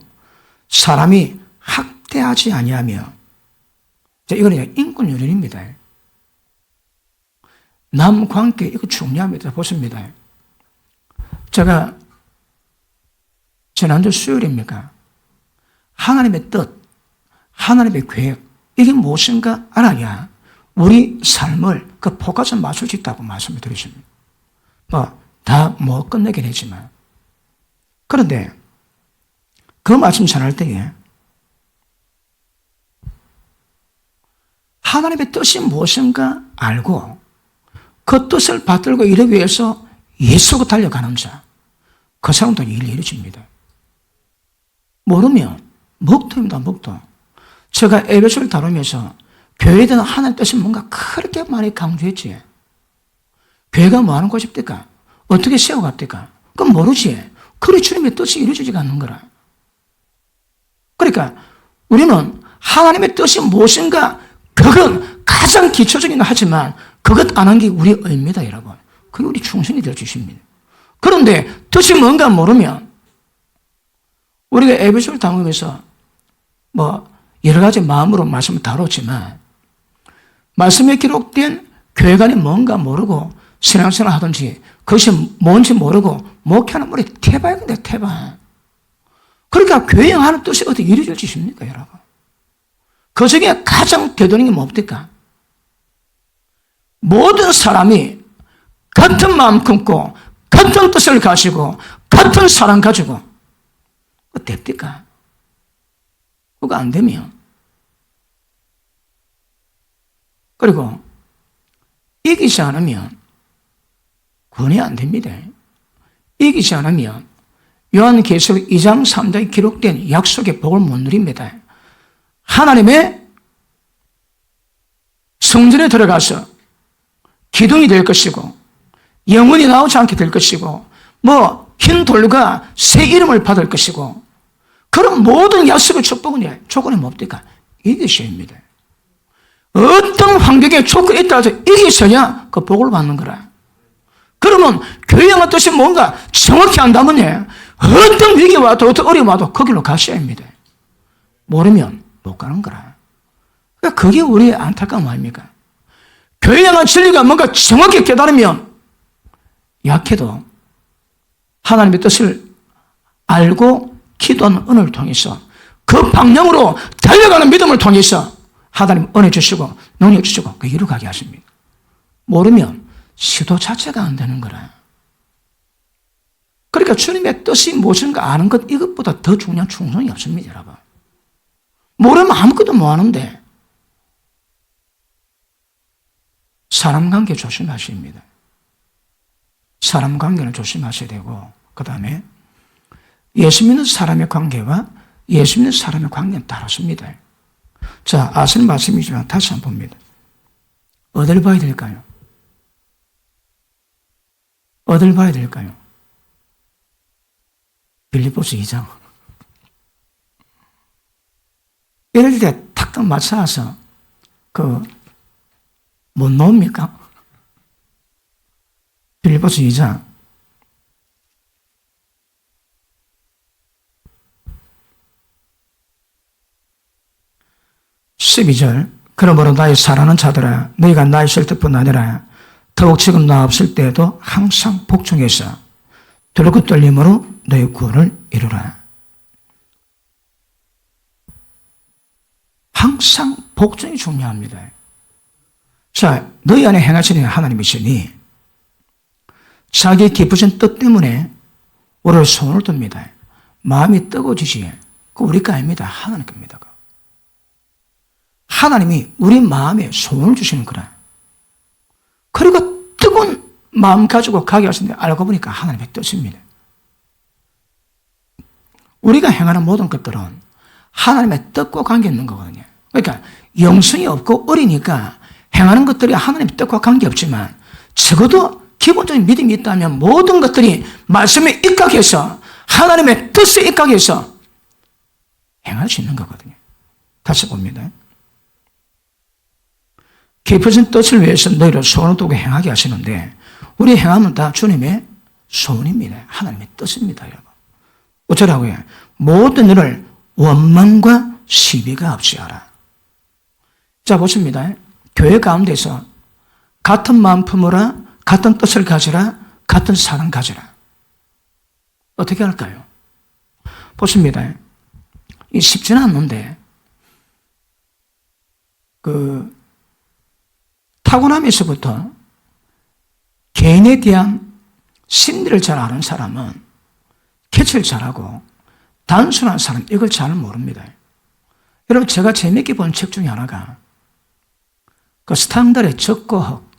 사람이 학대하지 아니하며. 자, 이거는 인권유린입니다. 남관계, 이거 중요합니다. 보십니다. 제가 지난주 수요일입니까? 하나님의 뜻, 하나님의 계획, 이게 무엇인가 알아야 우리 삶을 그 포커스 맞출 수 있다고 말씀을 드리십니다. 다 못 끝내긴 했지만. 그런데 그 말씀 전할 때에 하나님의 뜻이 무엇인가 알고 그 뜻을 받들고 이루기 위해서 예수가 달려가는 자, 그 사람도 일이 이루어집니다. 모르면 먹도입니다, 먹도. 제가 에베소를 다루면서 교회에 대한 하나님의 뜻이 뭔가 그렇게 많이 강조했지. 교회가 뭐 하는 곳입니까? 어떻게 세워갑니까? 그건 모르지. 그리 주님의 뜻이 이루어지지가 않는 거라. 그러니까 우리는 하나님의 뜻이 무엇인가, 그건 가장 기초적인 하지만 그것 안 한 게 우리 의입니다, 여러분. 그게 우리 충성이 되어 주십니다. 그런데 뜻이 뭔가 모르면, 우리가 에베소를 다루면서 여러 가지 마음으로 말씀을 다뤘지만, 말씀에 기록된 교회관이 뭔가 모르고 신앙생활 하든지 그것이 뭔지 모르고 목회하는 분이 태반인데, 태반. 그러니까 교회 하는 뜻이 어떻게 이루어질 수 있습니까, 여러분? 그 중에 가장 되도는 게 뭡니까? 모든 사람이 같은 마음 품고 같은 뜻을 가지고 같은 사랑 가지고 됩니까? 그거 안 되면, 그리고 이기지 않으면 구원이 안 됩니다. 이기지 않으면 요한계시록 2장 3장에 기록된 약속의 복을 못 누립니다. 하나님의 성전에 들어가서 기둥이 될 것이고 영원히 나오지 않게 될 것이고 흰 돌과 새 이름을 받을 것이고, 그런 모든 약속의 축복은 조건이 뭡니까? 이기셔야입니다. 어떤 환경에 조건이 있다 해서 이기셔야 그 복을 받는 거라. 그러면 교회 양의 뜻이 뭔가 정확히 안다면 어떤 위기가 와도 어떤 어려움이 와도 거기로 가셔야 합니다. 모르면 못 가는 거라. 그러니까 그게 우리의 안타까움 아닙니까? 교회 양의 진리가 뭔가 정확히 깨달으면 약해도 하나님의 뜻을 알고 기도하는 은혜를 통해서 그 방향으로 달려가는 믿음을 통해서 하나님 은혜 주시고 능력 주시고 그 이루 가게 하십니다. 모르면 시도 자체가 안 되는 거라. 그러니까 주님의 뜻이 무엇인가 아는 것 이것보다 더 중요한 충성이 없습니다, 여러분. 모르면 아무것도 못 하는데 사람 관계 조심하십니다. 사람 관계를 조심하셔야 되고 그 다음에 예수 믿는 사람의 관계와 예수 믿는 사람의 관계는 다릅니다. 자, 아시는 말씀이지만 다시 한번 봅니다. 어딜 봐야 될까요? 어딜 봐야 될까요? 빌립보서 2장. 이럴 때 탁탁 맞춰서 못 나옵니까? 빌립보서 2장 12절. 그러므로 나의 사랑하는 자들아 너희가 나 있을 때뿐 아니라 더욱 지금 나 없을 때에도 항상 복종해서 들고 떨림으로 너희 구원을 이루라. 항상 복종이 중요합니다. 자, 너희 안에 행하시는 하나님이시니 자기 깊으신 뜻 때문에 우리를 손을 듭니다. 마음이 뜨거워지지 그 우리 거 아닙니다. 하나님 겁니다. 하나님이 우리 마음에 소원을 주시는 거라. 그리고 뜨거운 마음 가지고 가게 하시는데 알고 보니까 하나님의 뜻입니다. 우리가 행하는 모든 것들은 하나님의 뜻과 관계 있는 거거든요. 그러니까 영성이 없고 어리니까 행하는 것들이 하나님의 뜻과 관계없지만 적어도 기본적인 믿음이 있다면 모든 것들이 말씀에 입각해서 하나님의 뜻에 입각해서 행할 수 있는 거거든요. 다시 봅니다. 깊으신 뜻을 위해서 너희를 소원을 두고 행하게 하시는데 우리 행함은 다 주님의 소원입니다. 하나님의 뜻입니다. 여러분. 어쩌라고요? 모든 일을 원망과 시비가 없이 하라. 자, 보십니다. 교회 가운데서 같은 마음 품으라, 같은 뜻을 가지라, 같은 사랑 가지라. 어떻게 할까요? 보십니다. 이 쉽지는 않는데 타고나면서부터 개인에 대한 심리를 잘 아는 사람은 캐치를 잘하고 단순한 사람 이걸 잘 모릅니다. 여러분 제가 재밌게 본 책 중에 하나가 그 스탕달의 적과 흑.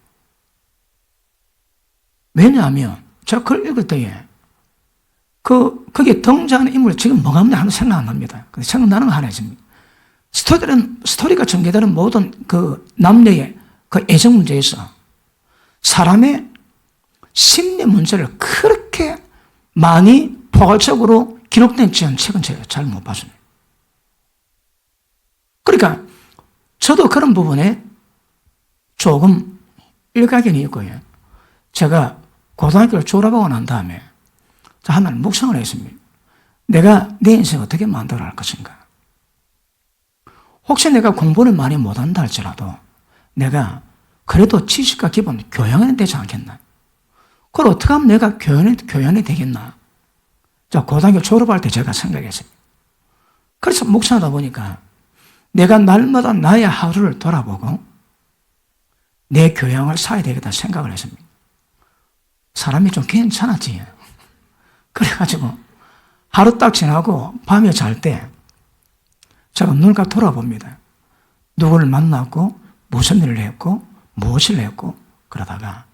왜냐하면 제가 그걸 읽을 때에 거기에 등장하는 인물 지금 뭐가 없냐 하는 생각 안 납니다. 근데 생각나는 거 하나 있습니다. 스토리가 전개되는 모든 그 남녀의 그 애정 문제에서 사람의 심리 문제를 그렇게 많이 포괄적으로 기록된 책은 제가 잘 못 봤습니다. 그러니까 저도 그런 부분에 조금 일가견이 있고요. 제가 고등학교를 졸업하고 난 다음에 하나를 묵상을 했습니다. 내가 내 인생 어떻게 만들어 갈 것인가? 혹시 내가 공부를 많이 못한다 할지라도 내가 그래도 지식과 기본 교양이 되지 않겠나? 그걸 어떻게 하면 내가 교양이 되겠나? 자, 고등학교 졸업할 때 제가 생각했습니다. 그래서 묵상하다 보니까 내가 날마다 나의 하루를 돌아보고 내 교양을 쌓아야 되겠다 생각을 했습니다. 사람이 좀 괜찮았지. 그래가지고 하루 딱 지나고 밤에 잘 때 제가 눈을 딱 돌아봅니다. 누구를 만났고 무슨 일을 했고 무엇을 했고 그러다가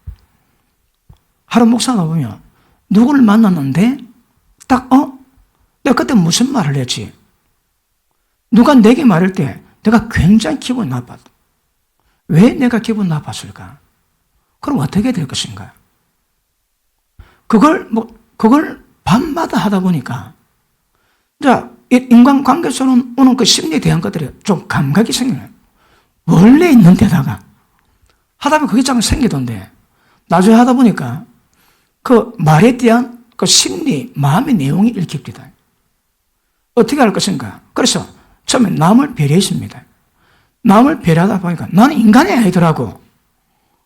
하루 묵상하다 보면 누구를 만났는데 딱 내가 그때 무슨 말을 했지? 누가 내게 말할 때 내가 굉장히 기분이 나빴다. 왜 내가 기분 나빴을까? 그럼 어떻게 될 것인가? 그걸 밤마다 하다 보니까 자, 인간관계에서 오는 그 심리에 대한 것들이 좀 감각이 생겨요. 원래 있는 데다가 하다 보면 그게 좀 생기던데 나중에 하다 보니까 그 말에 대한 그 심리, 마음의 내용이 읽힙니다. 어떻게 할 것인가? 그래서 처음에 남을 배려했습니다. 남을 배려하다 보니까 나는 인간이 아니더라고.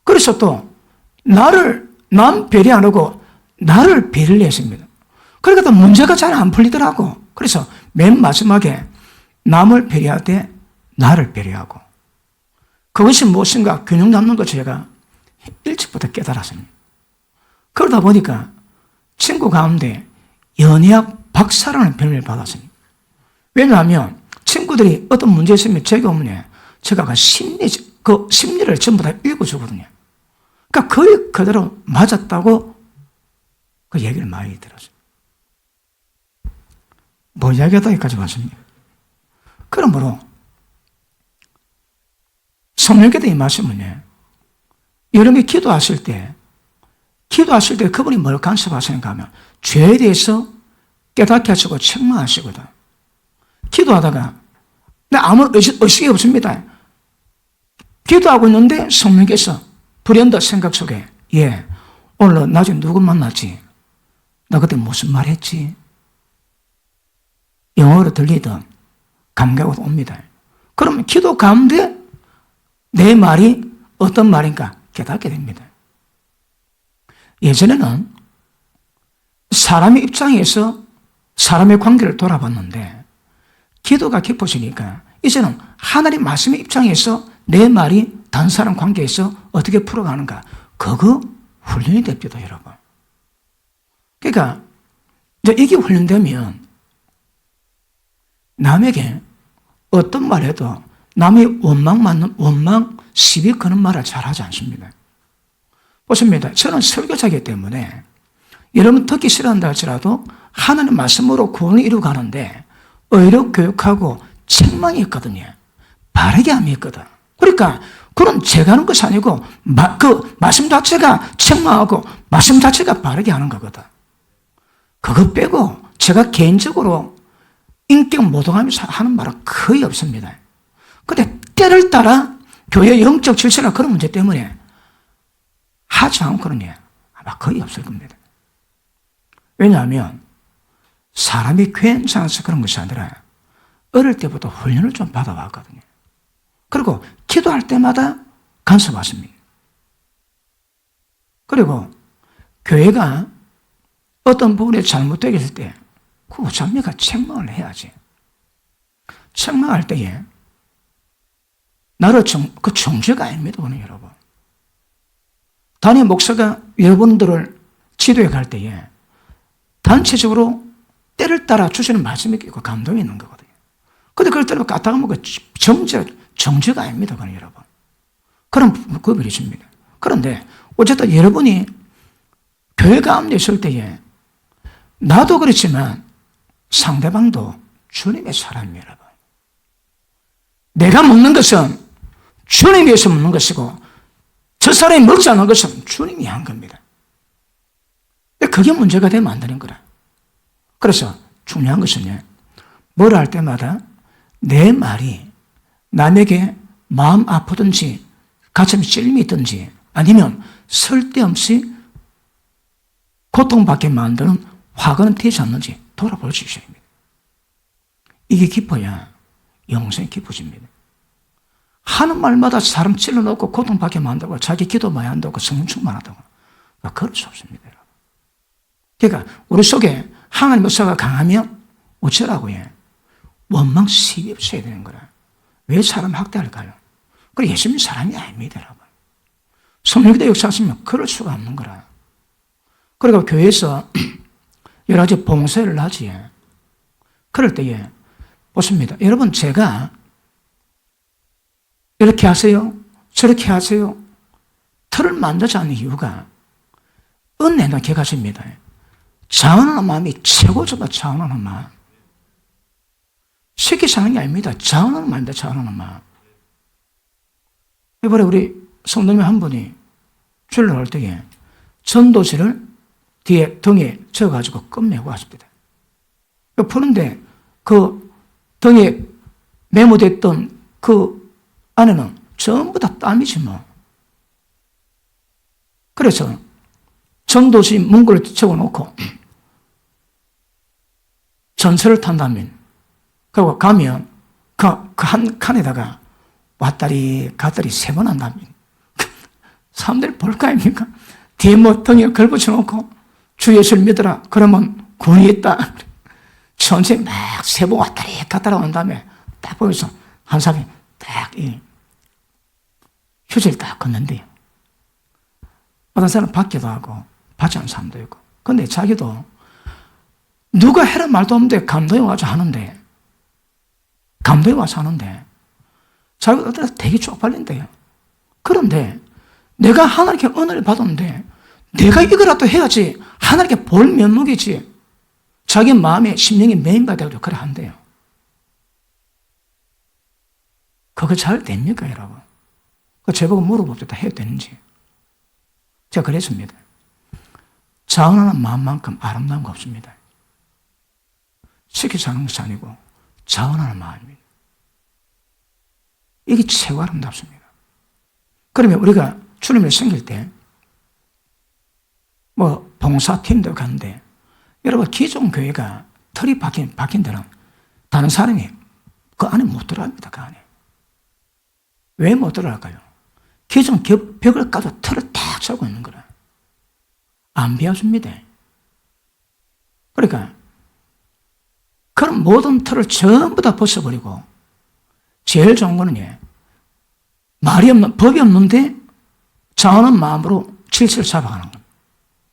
그래서 또 남 배려 안 하고 나를 배려를 했습니다. 그러니까 또 문제가 잘 안 풀리더라고. 그래서 맨 마지막에 남을 배려하되 나를 배려하고, 그것이 무엇인가 균형 잡는 것을 제가 일찍부터 깨달았습니다. 그러다 보니까 친구 가운데 연예학 박사라는 별명을 받았습니다. 왜냐하면 친구들이 어떤 문제 있으면 제게 오면 제가 그 심리를 전부 다 읽어주거든요. 그러니까 거의 그대로 맞았다고 그 얘기를 많이 들었어요. 뭐 이야기하다 여기까지 왔습니다. 그러므로 성령께서 임하시면 여러분이 기도하실 때 그분이 뭘 간섭하시는가 하면 죄에 대해서 깨닫게 하시고 책망하시거든. 기도하다가 아무 의식이 없습니다. 기도하고 있는데 성령께서 불현듯 생각 속에 오늘 나중에 누구 만났지? 나 그때 무슨 말 했지? 영어로 들리던 감각으로 옵니다. 그러면 기도 가운데 내 말이 어떤 말인가 깨닫게 됩니다. 예전에는 사람의 입장에서 사람의 관계를 돌아봤는데 기도가 깊어지니까 이제는 하나님 말씀의 입장에서 내 말이 다른 사람 관계에서 어떻게 풀어가는가, 그거 훈련이 됩니다, 여러분. 그러니까 이제 이게 훈련되면 남에게 어떤 말 해도 남의 원망, 시비 거는 말을 잘 하지 않습니다. 보십니다. 저는 설교자이기 때문에 여러분 듣기 싫어한다 할지라도 하나님 말씀으로 구원을 이루어 가는데 의로 교육하고 책망이 있거든요. 바르게 함이 있거든. 그러니까 그건 제가 하는 것이 아니고 그 말씀 자체가 책망하고 말씀 자체가 바르게 하는 거거든. 그거 빼고 제가 개인적으로 인격 모독하면서 하는 말은 거의 없습니다. 근데 때를 따라 교회 영적 질서나 그런 문제 때문에 하지 않고는 아마 거의 없을 겁니다. 왜냐하면 사람이 괜찮아서 그런 것이 아니라 어릴 때부터 훈련을 좀 받아왔거든요. 그리고 기도할 때마다 간섭하십니다. 그리고 교회가 어떤 부분에 잘못되게 했을 때 그 자매가 책망을 해야지. 책망할 때에 나를 그 정죄가 아닙니다, 여러분. 단임 목사가 여러분들을 지도해 갈 때에 단체적으로 때를 따라 주시는 말씀이 있고 감동이 있는 거거든요. 근데 그럴 때는 까딱하면 그 정죄가 아닙니다, 여러분. 그런 구별이 있습니다. 그런데 어쨌든 여러분이 교회 가운데 있을 때에 나도 그렇지만 상대방도 주님의 사람이에요, 여러분. 내가 먹는 것은 주님이 위해서 먹는 것이고 저 사람이 먹지 않는 것은 주님이 한 겁니다. 그게 문제가 되면 안 되는 거라. 그래서 중요한 것은 뭘 할 때마다 내 말이 남에게 마음 아프든지 가슴에 찔림이 있든지 아니면 쓸데없이 고통받게 만드는 화가 되지 않는지 돌아볼 수 있어야 합니다. 이게 깊어야 영생이 깊어집니다. 하는 말마다 사람 찔러놓고 고통받게 만들고 자기 기도 많이 한다고 성령 충만하다고 그럴 수 없습니다. 그러니까 우리 속에 하나님 역사가 강하면 어쩌라고요? 원망 시비 없어야 되는 거라. 왜 사람 학대할까요? 그래 예수님 사람이 아닙니다, 여러분. 성령의 역사하시면 그럴 수가 없는 거라. 그리고 교회에서 여러 가지 봉쇄를 하지. 그럴 때에 보십니다. 여러분 제가 이렇게 하세요, 저렇게 하세요 틀을 만들지 않는 이유가 은혜는 개가십니다. 자원하는 마음이 최고조다. 자원하는 마음. 쉽게 사는 게 아닙니다. 자원하는 마음입니다. 자원하는 마음. 이번에 우리 성도님 한 분이 주일날 올 때에 전도지를 뒤에 등에 적어가지고 끝내고 왔습니다. 푸는데 그 등에 메모됐던 그 안에는 전부 다 땀이지 뭐. 그래서 전도지 문구를 적어놓고 전철을 탄다면 그리고 가면 그 한 칸에다가 왔다리 갔다리 3번 한다면 사람들이 볼 거 아닙니까? 뒤에 뭐 등에 걸붙여 놓고 주 예수를 믿어라. 그러면 구원이 있다. 천천히 막 세번 왔다리 갔다리 온 다음에 딱 보여서 한 사람이 딱 휴지를 딱 걷는데요. 어떤 사람은 받기도 하고 받지 않는 사람도 있고. 근데 자기도 누가 해라 말도 없는데 감동이 와서 하는데 자기가 되게 쪽팔린대요. 그런데 내가 하나님께 은혜를 받았는데 내가 이거라도 해야지 하나님께 볼 면목이지 자기 마음에 심령이 메인바되고 그래 한대요. 그거 잘 됩니까 여러분? 제보고 물어봅시다. 해도 되는지. 제가 그랬습니다. 자원하는 마음만큼 아름다운 거 없습니다. 쉽게 사는 것이 아니고 자원하는 마음입니다. 이게 최고 아름답습니다. 그러면 우리가 주님을 섬길 때 봉사팀도 가는데 여러분 기존 교회가 틀이 박힌 데는 다른 사람이 그 안에 못 들어갑니다. 그 안에. 왜 못 들어갈까요? 기존 벽을 까서 틀을 딱 잡고 있는 거라. 안 비워줍니다. 그러니까 그런 모든 틀을 전부 다 벗어버리고 제일 좋은 거는 말이 없는, 법이 없는데 자원한 마음으로 질서를 잡아가는 겁니다.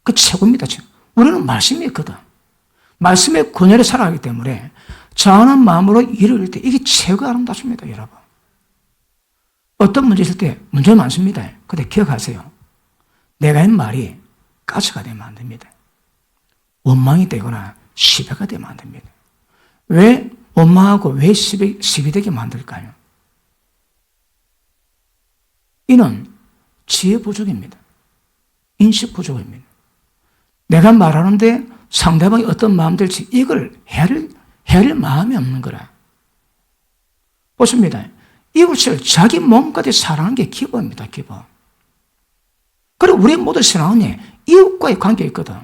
그 최고입니다. 지금. 우리는 말씀이 있거든. 말씀의 권위를 살아가기 때문에 자원한 마음으로 일을 할 때 이게 최고 아름답습니다. 여러분. 어떤 문제 있을 때 문제 많습니다. 근데 기억하세요. 내가 한 말이 가치가 되면 안 됩니다. 원망이 되거나 시비가 되면 안 됩니다. 왜 원망하고 왜 시비되게 만들까요? 이는 지혜 부족입니다. 인식 부족입니다. 내가 말하는데 상대방이 어떤 마음 들지 이걸 헤아릴 마음이 없는 거라. 보십니다. 이웃을 자기 몸까지 사랑하는 게 기본입니다. 기본. 그리고 우리 모든 신앙은 이웃과의 관계에 있거든.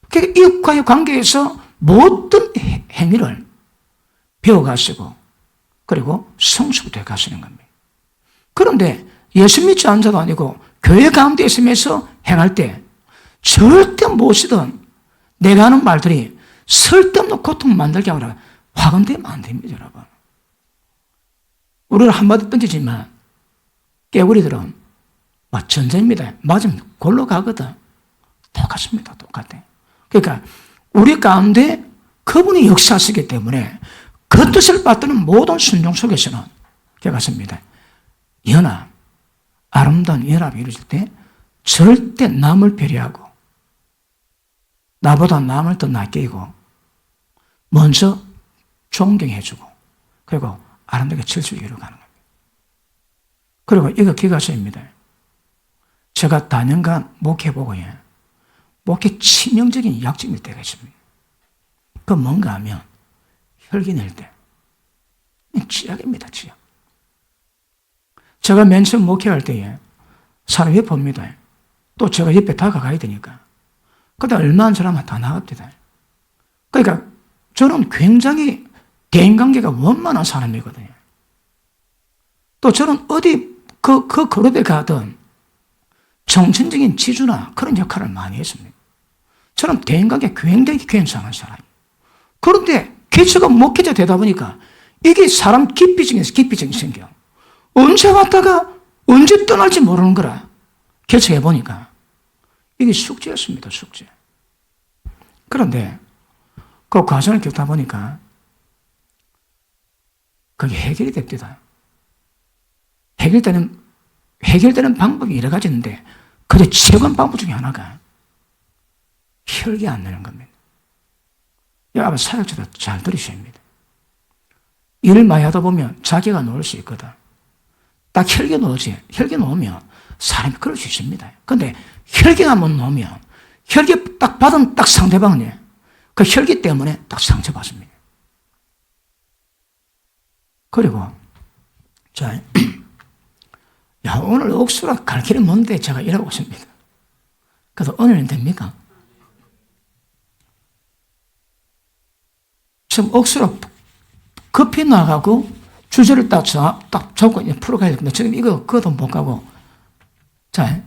그러니까 이웃과의 관계에서 모든 행위를 배워가시고 그리고 성숙되어 가시는 겁니다. 그런데 예수 믿지 않은 자도 아니고 교회 가운데 있으면서 행할 때 절대 무엇이든 내가 하는 말들이 쓸데없는 고통 만들게 하거나 화근되면 안 됩니다. 여러분. 우리는 한마디 던지지만 깨구리들은 전쟁입니다. 맞으면 골로 가거든. 똑같습니다. 똑같아. 그러니까 우리 가운데 그분이 역사하시기 때문에 그 뜻을 받드는 모든 순종 속에서는 같습니다. 연합, 아름다운 연합이 이루어질 때 절대 남을 배려하고 나보다 남을 더 낮게 이고 먼저 존경해주고 그리고 아름답게 질서를 이루어가는 겁니다. 그리고 이거 기가서입니다. 제가 다년간 목회보고 목회 치명적인 약점일 때가 있습니다. 그 뭔가 하면 혈기 낼 때 쥐약입니다. 쥐약. 제가 맨 처음 목회할 때에 사람이 봅니다. 또 제가 옆에 다가가야 되니까. 그때 얼마나 사람은 다 나갑니다. 그러니까 저는 굉장히 대인관계가 원만한 사람이거든요. 또 저는 어디 그 그룹에 가든 정신적인 지주나 그런 역할을 많이 했습니다. 저는 대인관계 굉장히 괜찮은 사람이에요. 그런데 개체가 목회자 되다 보니까 이게 사람 깊이증이 생겨. 언제 왔다가 언제 떠날지 모르는 거라. 개척해보니까 이게 숙제였습니다. 숙제. 그런데 그 과정을 겪다 보니까 그게 해결이 됩니다. 해결되는 방법이 여러 가지 있는데 그게 최고의 방법 중에 하나가 혈기 안 내는 겁니다. 여러분 사역자도 잘 들으셔야 합니다. 일을 많이 하다 보면 자기가 놓을 수 있거든. 딱 혈기 놓지. 혈기 놓으면 사람이 그럴 수 있습니다. 근데 혈기가 못 놓으면 혈기 딱 받은 딱 상대방이 그 혈기 때문에 딱 상처받습니다. 그리고 자, 야 오늘 억수로 갈 길이 뭔데 제가 이러고 있습니다. 그래서 오늘은 됩니까? 지금 억수로 급히 나가고 주제를 딱 잡고 풀어가야 되는데 지금 그것도 못 가고 자,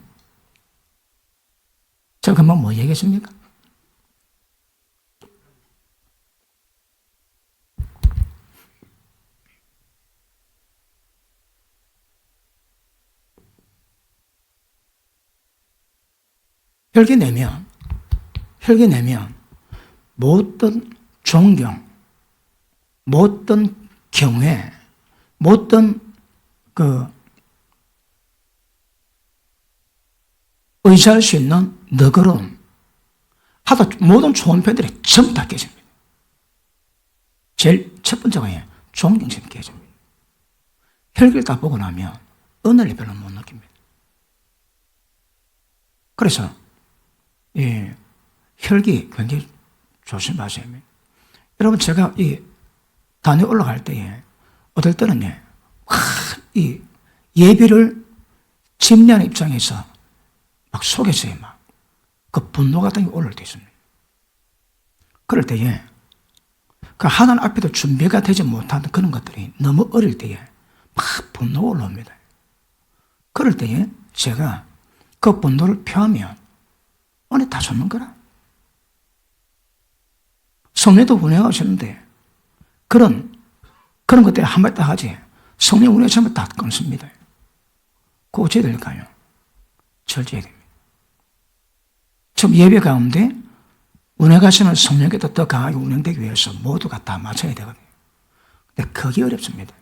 제가 금방 뭐 얘기했습니까? 혈기내면 못된 존경, 못된 경외, 못된 의지할 수 있는 너그러움, 하다 모든 좋은 편들이 전부 다 깨집니다. 제일 첫 번째가 존경심이 깨집니다. 혈기를 다 보고 나면 은혜를 별로 못 느낍니다. 그래서 이 혈기 굉장히 조심하셔야 합니다. 여러분, 제가 이 단에 올라갈 때에 어떨 때는 이 예배를 집례하는 입장에서 막 속에서 막 그 분노 같은 게 올라올 때 있습니다. 그럴 때에 그 하나님 앞에도 준비가 되지 못하는 그런 것들이 너무 어릴 때에 막 분노가 올라옵니다. 그럴 때에 제가 그 분노를 표하면 은혜 다 줬는 거라. 성령도 운행하시는데 그런 것들이 한마디 다 하지. 성령 운행하시면 다 끊습니다. 그거 어찌해야 될까요? 절제해야 됩니다. 좀 예배 가운데 운행하시는 성령께도 더 강하게 운행되기 위해서 모두가 다 맞춰야 되거든요. 근데 그게 어렵습니다.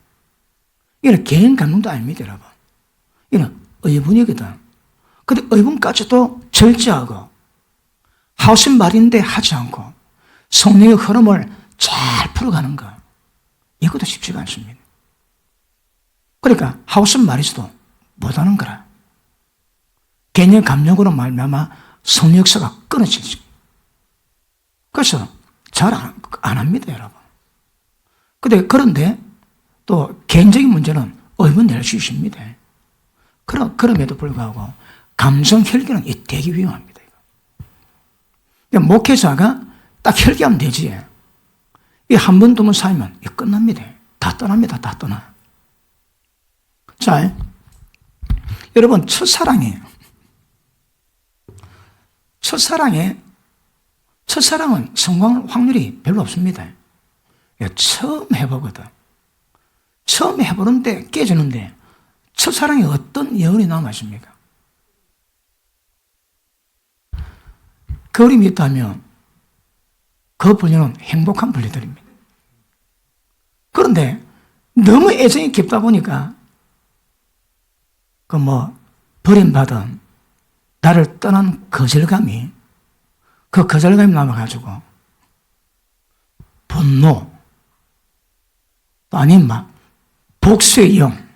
이건 개인 감동도 아닙니다, 여러분. 이건 의분이거든. 근데 의분까지도 절제하고 하신 말인데 하지 않고 성령의 흐름을 잘 풀어가는 거, 이것도 쉽지가 않습니다. 그러니까 하신 말이지도 못하는 거라. 개념 감정으로 말미암아 성령 역사가 끊어지지. 그래서 잘 안 합니다, 여러분. 그런데 또 개인적인 문제는 의문 낼 수 있습니다. 그럼에도 불구하고 감성 혈기는 되게 위험합니다. 그러니까 목회자가 딱 혈기하면 되지. 이 한 번, 두 번 쌓이면 끝납니다. 다 떠납니다. 다 떠나. 자, 여러분, 첫사랑은 성공 확률이 별로 없습니다. 처음 해보거든. 처음 해보는데 깨지는데 첫사랑에 어떤 여운이 남아있습니까? 그림이 있다면 그 분야는 행복한 분리들입니다. 그런데 너무 애정이 깊다 보니까 버림받은 나를 떠난 거절감이 남아가지고 분노, 또 아니면 막 복수의 영,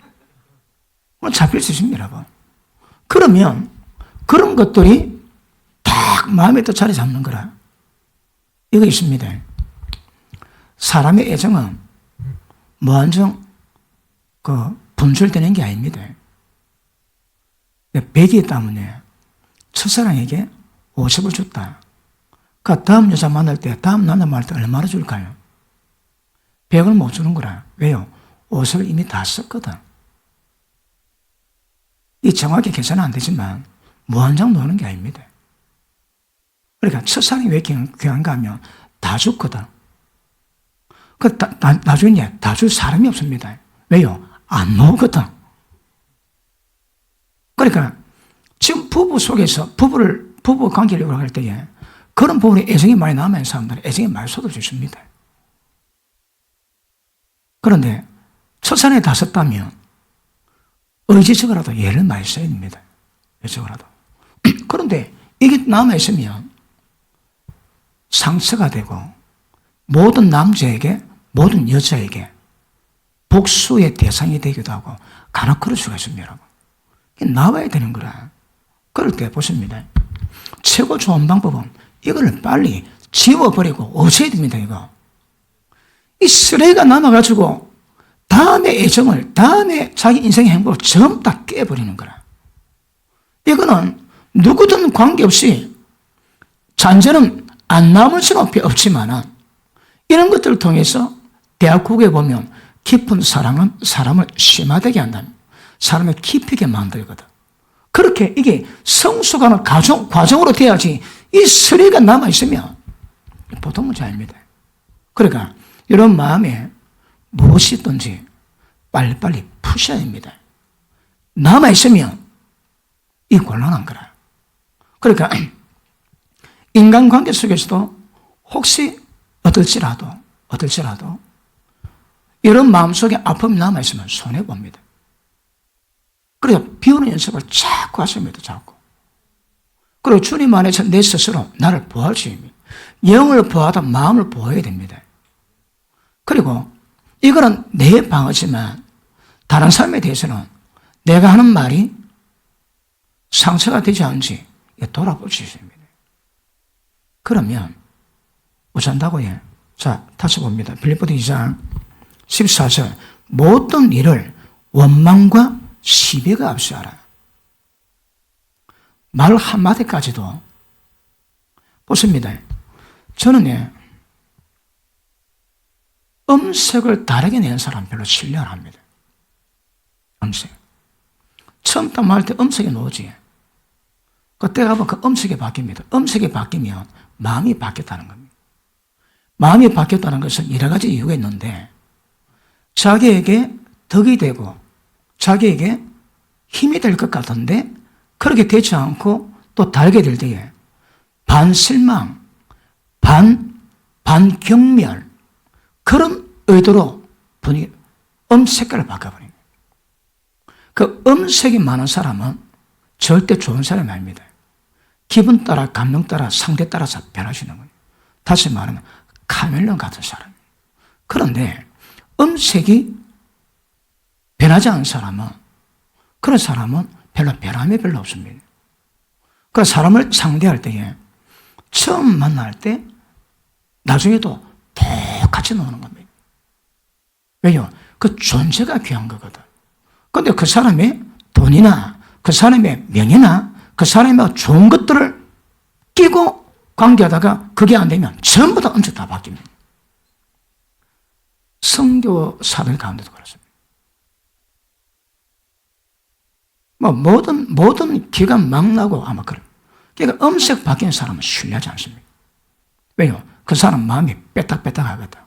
잡힐 수 있습니다, 여러분. 그러면 그런 것들이 딱 마음에 또 자리 잡는 거라. 이거 있습니다. 사람의 애정은 무한정 분출되는 게 아닙니다. 100이 때문에 첫사랑에게 50을 줬다. 그 다음 여자 만날 때, 다음 남자 만날 때 얼마나 줄까요? 100을 못 주는 거라. 왜요? 50을 이미 다 썼거든. 이 정확히 계산은 안 되지만 무한정 노는 게 아닙니다. 그러니까 첫사랑이 왜 귀한가 하면 다 줬거든. 나중에 다 줄 사람이 없습니다. 왜요? 안 놓거든. 그러니까 지금 부부 속에서 부부 관계를 할 때에 그런 부분에 애정이 많이 남아있는 사람들은 애정이 많이 쏟아져 있습니다. 그런데 첫사랑에 다 썼다면 의지적으로라도 예를 많이 써야 됩니다. 의지적으로라도. 그런데 이게 남아있으면 상처가 되고 모든 남자에게 모든 여자에게 복수의 대상이 되기도 하고 간혹 그럴 수가 있습니다, 여러분. 나와야 되는 거라. 그럴 때 보십니다. 최고 좋은 방법은 이거를 빨리 지워버리고 없애야 됩니다, 이거. 이 쓰레기가 남아가지고 다음의 애정을, 다음에 자기 인생의 행복을 전부 다 깨버리는 거라. 이거는 누구든 관계없이 잔재는 안 남을 수는 없지만은 이런 것들을 통해서 대학국에 보면 깊은 사랑은 사람을 심화되게 한다는, 사람을 깊게 만들거든. 그렇게 이게 성숙하는 과정으로 돼야지 이 쓰레기가 남아있으면 보통 문제 아닙니다. 그러니까 이런 마음에 무엇이 있든지 빨리빨리 푸셔야 됩니다. 남아있으면 이 곤란한 거라. 그러니까 인간관계 속에서도 혹시 어떨지라도 이런 마음속에 아픔이 남아있으면 손해봅니다. 그래서 비우는 연습을 자꾸 하십니다. 자꾸. 그리고 주님 안에서 내 스스로 나를 보호할 수 있습니다. 영을 보호하다 마음을 보호해야 됩니다. 그리고 이거는 내 방어지만 다른 사람에 대해서는 내가 하는 말이 상처가 되지 않은지 돌아볼 수 있습니다. 그러면 어쩐다고요? 자, 다시 봅니다. 빌립보서 2장 14절 모든 일을 원망과 시비가 앞서하라. 말 한마디까지도 보십니다. 저는 음색을 다르게 낸 사람 별로 신뢰 안 합니다. 음색. 처음 딱 말할 때 음색이 나오지. 그때 가면 그 음색이 바뀝니다. 음색이 바뀌면 마음이 바뀌었다는 겁니다. 마음이 바뀌었다는 것은 여러 가지 이유가 있는데 자기에게 덕이 되고 자기에게 힘이 될 것 같은데 그렇게 되지 않고 또 달게 될 때에 반실망, 반경멸 그런 의도로 분위기, 색깔을 바꿔버립니다. 그 음색이 많은 사람은 절대 좋은 사람이 아닙니다. 기분 따라, 감정 따라, 상대 따라서 변하시는 거예요. 다시 말하면 카멜레온 같은 사람. 그런데 음색이 변하지 않은 사람은 그런 사람은 별로 변함이 별로 없습니다. 그 사람을 상대할 때에 처음 만날 때 나중에도 똑같이 나오는 겁니다. 왜요? 그 존재가 귀한 거거든. 그런데 그 사람의 돈이나 그 사람의 명예나 그 사람의 좋은 것들을 끼고 관계하다가 그게 안 되면 전부 다 엄청 다 바뀝니다. 선교사들 가운데도 그렇습니다. 모든 기가 막 나고 아마 그래요. 그러니까 음색 바뀌는 사람은 신뢰하지 않습니다. 왜요? 그 사람 마음이 빼딱빼딱 하거든.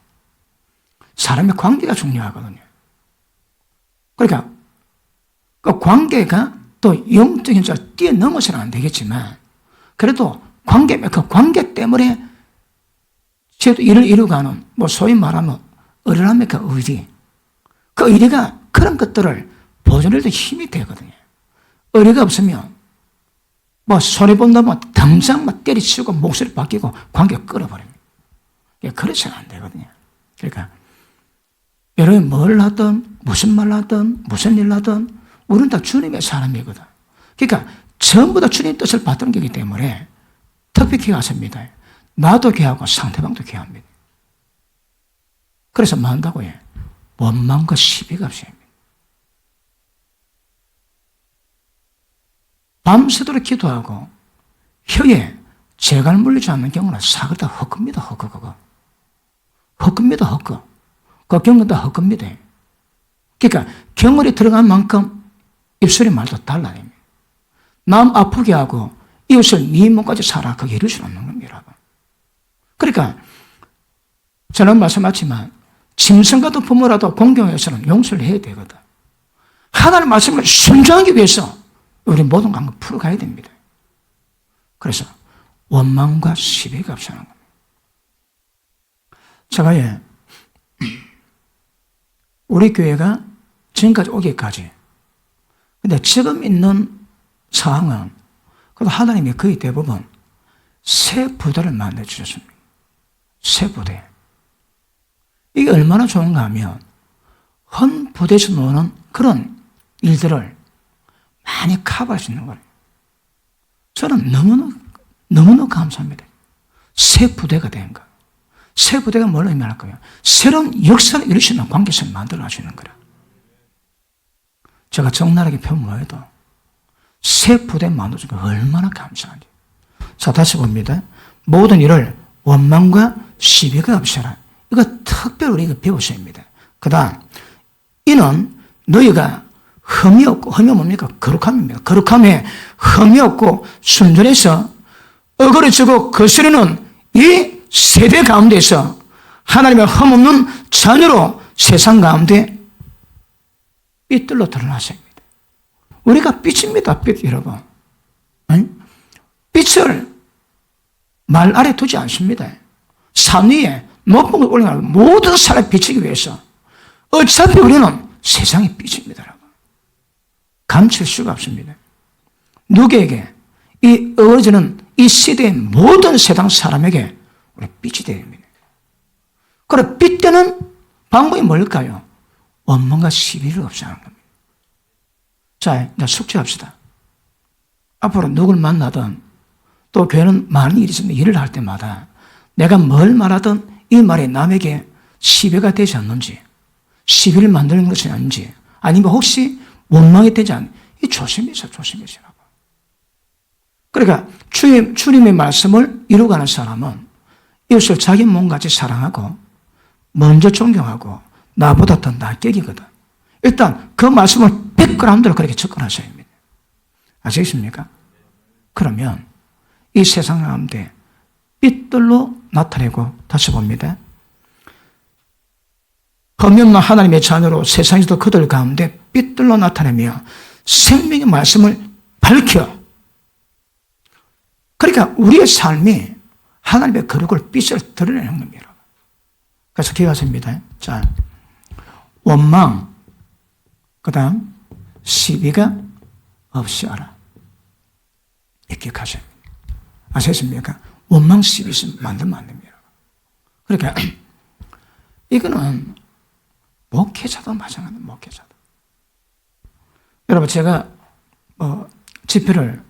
사람의 관계가 중요하거든요. 그러니까 그 관계가 또 영적인 줄 뛰어넘어서는 안 되겠지만 그래도 그 관계 때문에 저도 일을 이루가는 소위 말하면 의리랍니까? 의리. 그 의리가 그런 것들을 보존해도 힘이 되거든요. 의리가 없으면 손해본다면 당장 때리치고 목소리 바뀌고 관계가 끊어버립니다. 그렇지는 안 되거든요. 그러니까 여러분이 뭘 하든 무슨 말 하든 무슨 일 하든 우리는 다 주님의 사람이거든. 그러니까 전부 다 주님 뜻을 받던 거기 때문에 특별히 귀하십니다. 나도 귀하고 상대방도 귀합니다. 그래서 뭐 한다고 해? 원망과 시비가 없습니다. 밤새도록 기도하고 혀에 재갈 물리지 않는 경우는 사글 다 헛겁니다. 헛겁니다. 그 경우 다 헛겁니다. 그러니까 경월이 들어간 만큼 입술의 말도 달라요. 남 아프게 하고 이웃을 네 몸까지 살아. 그게 이룰 수 없는 겁니다. 그러니까 저는 말씀하지만 짐승과도 부모라도 공경해서는 용서를 해야 되거든. 하나님의 말씀을 순종하기 위해서 우리 모든 관계 풀어가야 됩니다. 그래서 원망과 시비가 없어는 겁니다. 제가 우리 교회가 지금까지 오기까지 근데 지금 있는 상황은 그래도 하나님이 거의 대부분 새 부대를 만들어주셨습니다. 새 부대. 이게 얼마나 좋은가 하면 헌 부대에서 노는 그런 일들을 많이 커버할 수 있는 거예요. 저는 너무너무 감사합니다. 새 부대가 된 거. 새 부대가 뭘 의미할까요? 새로운 역사를 이룰 수 있는 관계성을 만들어 줄 수 있는 거라. 제가 적나라하게 표현해도 새 부대 만들어준 거 얼마나 감사한지. 자, 다시 봅니다. 모든 일을 원망과 시비가 없어라. 이거 특별히 우리가 배우셔야 합니다. 그 다음, 이는 너희가 흠이 없고, 흠이 뭡니까? 거룩함입니다. 거룩함에 흠이 없고 순전해서 어그러지고 거스르는 이 세대 가운데서 하나님의 흠 없는 자녀로 세상 가운데 빛들로 드러나셔야 합니다. 우리가 빛입니다. 빛 여러분. 빛을 말 아래 두지 않습니다. 산 위에 높은 걸 올려놓고 모든 사람을 비추기 위해서 어차피 우리는 세상의 빛입니다. 감출 수가 없습니다. 누구에게? 이 어우러지는 이 시대의 모든 세상 사람에게 우리 빛이 되어야 됩니다. 그럼 빛 되는 방법이 뭘까요? 원망과 시비를 없애는 겁니다. 자, 이제 숙제합시다. 앞으로 누굴 만나든 또 교회는 많은 일이 있습니다. 일을 할 때마다 내가 뭘 말하든 이 말이 남에게 시비가 되지 않는지, 시비를 만드는 것이 아닌지, 아니면 혹시 원망이 되지 않는지, 조심해서. 그러니까 주님의 말씀을 이루가는 사람은 이웃을 자기 몸같이 사랑하고 먼저 존경하고 나보다 더 낫게 여기거든. 일단 그 말씀을 100g대로 그렇게 접근하셔야 합니다. 아시겠습니까? 그러면 이 세상 가운데 빛들로 나타내고 다시 봅니다. 흠없는 하나님의 자녀로 세상에서도 그들 가운데 빛들로 나타내며 생명의 말씀을 밝혀. 그러니까 우리의 삶이 하나님의 거룩을 빛을 드러내는 겁니다. 그래서 기억하십니다. 자, 원망, 그 다음 시비가 없이 하라. 이렇게 기억하셔야 합니다. 아시겠습니까? 원망, 시비 있으면 만들면 안 됩니다. 그러니까 이거는 목회자도 마찬가지입니다. 목회자도. 여러분, 제가 집회를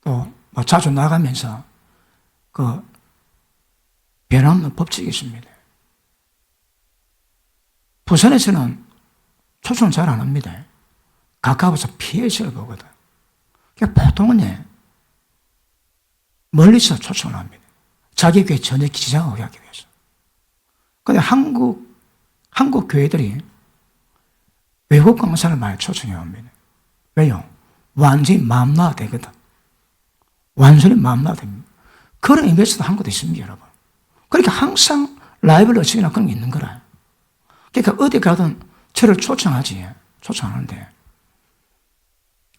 또 자주 나가면서 변함없는 법칙이 있습니다. 부산에서는 초청 잘 안 합니다. 가까워서 피해서 보거든. 그러니까 보통은 멀리서 초청을 합니다. 자기 교회 전혀 지장을 오게 하기 위해서. 그런데 한국 교회들이 외국 강사를 많이 초청해 옵니다. 왜요? 완전히 마음놔야 되거든. 완전히 마음놔야 됩니다. 그런 의미에서도 한국도 있습니다, 여러분. 그러니까 항상 라이브를 어찌나 그런 게 있는 거라. 그러니까 어디 가든 저를 초청하는데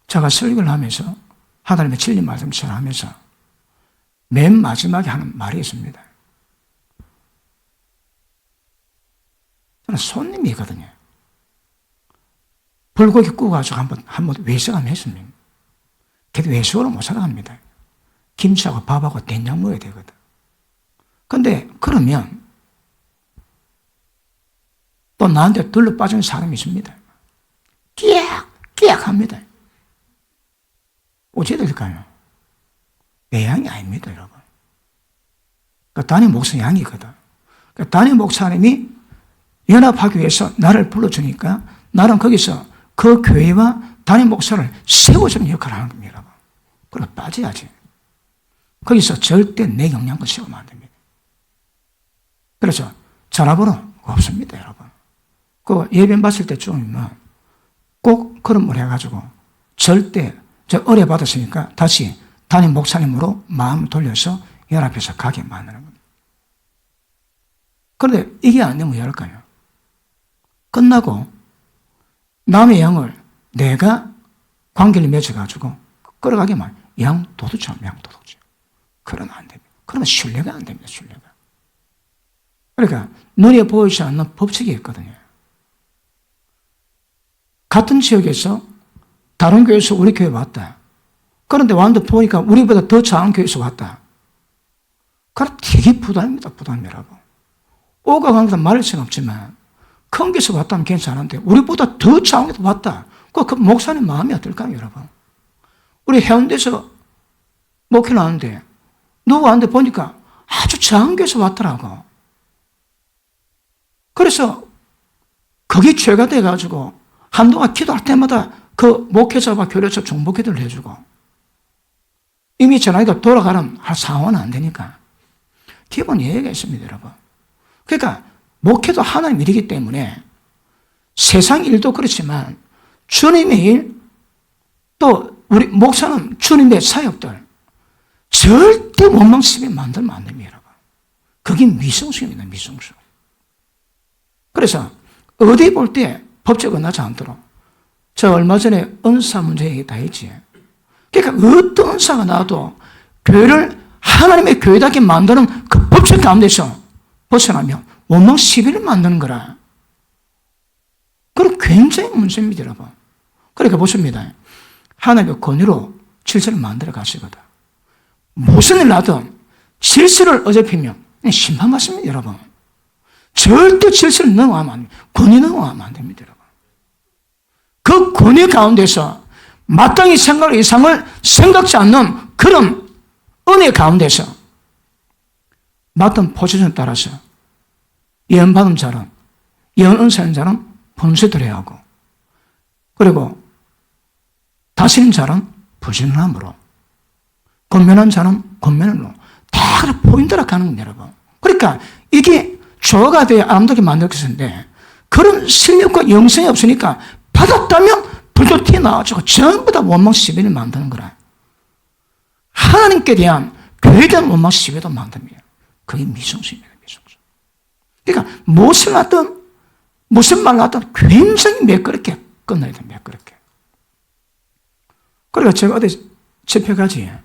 제가 설교를 하면서 하나님의 진리 말씀 전하면서 맨 마지막에 하는 말이 있습니다. 저는 손님이거든요. 불고기 구워가지고 한번 외식하면 했습니다. 그래도 외식으로 못 살아갑니다. 김치하고 밥하고 된장 먹어야 되거든. 근데 그러면 또 나한테 둘러 빠진 사람이 있습니다. 끼악 합니다. 어찌 될까요? 내 양이 아닙니다, 여러분. 그러니까 담임 목사 양이거든. 그러니까 담임 목사님이 연합하기 위해서 나를 불러주니까 나는 거기서 그 교회와 담임 목사를 세워주는 역할을 하는 겁니다, 여러분. 그럼 빠져야지. 거기서 절대 내 영향을 세우면 안 됩니다. 그래서 전화번호 없습니다, 여러분. 그 예배 받을 때쯤이면 꼭 그런 걸 해가지고 절대 저 의뢰 받았으니까 다시 담임 목사님으로 마음을 돌려서 연합해서 가게 만드는 겁니다. 그런데 이게 안 되면 왜 할까요? 끝나고 남의 양을 내가 관계를 맺어가지고 끌어가기만 양 도둑처럼. 그러면 안 됩니다. 그러면 신뢰가 안 됩니다, 신뢰가. 그러니까 눈에 보이지 않는 법칙이 있거든요. 같은 지역에서 다른 교회에서 우리 교회 왔다. 그런데 완전 보니까 우리보다 더 작은 교회에서 왔다. 그럼 되게 부담입니다, 부담이라고. 오가 간 것은 말할 수는 없지만 큰 교회에서 왔다면 괜찮은데 우리보다 더 작은 교회에서 왔다. 그 목사님 마음이 어떨까요, 여러분? 우리 해운대에서 목회를 하는데 누구 왔는데 보니까 아주 작은 교회에서 왔더라고. 그래서 그게 죄가 돼가지고 한동안 기도할 때마다 그 목회자와 교회에서 중보기도를 해주고 이미 전화기도 돌아가면 할 상황은 안 되니까 기본 예의가 있습니다, 여러분. 그러니까 목회도 하나님 일이기 때문에 세상 일도 그렇지만 주님의 일, 또 우리 목사는 주님의 사역들 절대 원망시비 만들면 안 됩니다, 여러분. 그게 미성숙입니다, 미성숙. 그래서 어디 볼 때 법적 은하지 않도록. 저 얼마 전에 은사 문제 얘기 다 했지. 그러니까 어떤 은사가 나와도 교회를 하나님의 교회답게 만드는 그 법칙 가운데서 벗어나면 원망 시비를 만드는 거라. 그건 굉장히 문제입니다, 여러분. 그러니까 보십니다. 하나님의 권위로 질서를 만들어 가시거든. 무슨 일 나든 질서를 어접히면 심판받습니다, 여러분. 절대 질서를 넘어가면 안 됩니다. 권위 넘어가면 안 됩니다, 여러분. 그 권위 가운데서 마땅히 생각할 이상을 생각지 않는 그런 은혜 가운데서 맡은 포지션에 따라서 예언받은 자는, 예언 은사인 자는 본세드려야 하고, 그리고 다스린 자는 부지런함으로, 권면한 자는 권면으로 다 포인트라 가는 겁니다, 여러분. 그러니까 이게 조화가 되어 아름답게 만들었는데 그런 실력과 영성이 없으니까 받았다면 불도 튀어나와가지고 전부 다 원망 시비를 만드는 거라. 하나님께 대한 교회에 대한 원망 시비도 만듭니다. 그게 미성수입니다, 미성수. 그러니까 무엇을 하든 무슨 말을 하든 굉장히 매끄럽게 끝나야 돼, 매끄럽게. 그러니까 제가 어디 집회 가면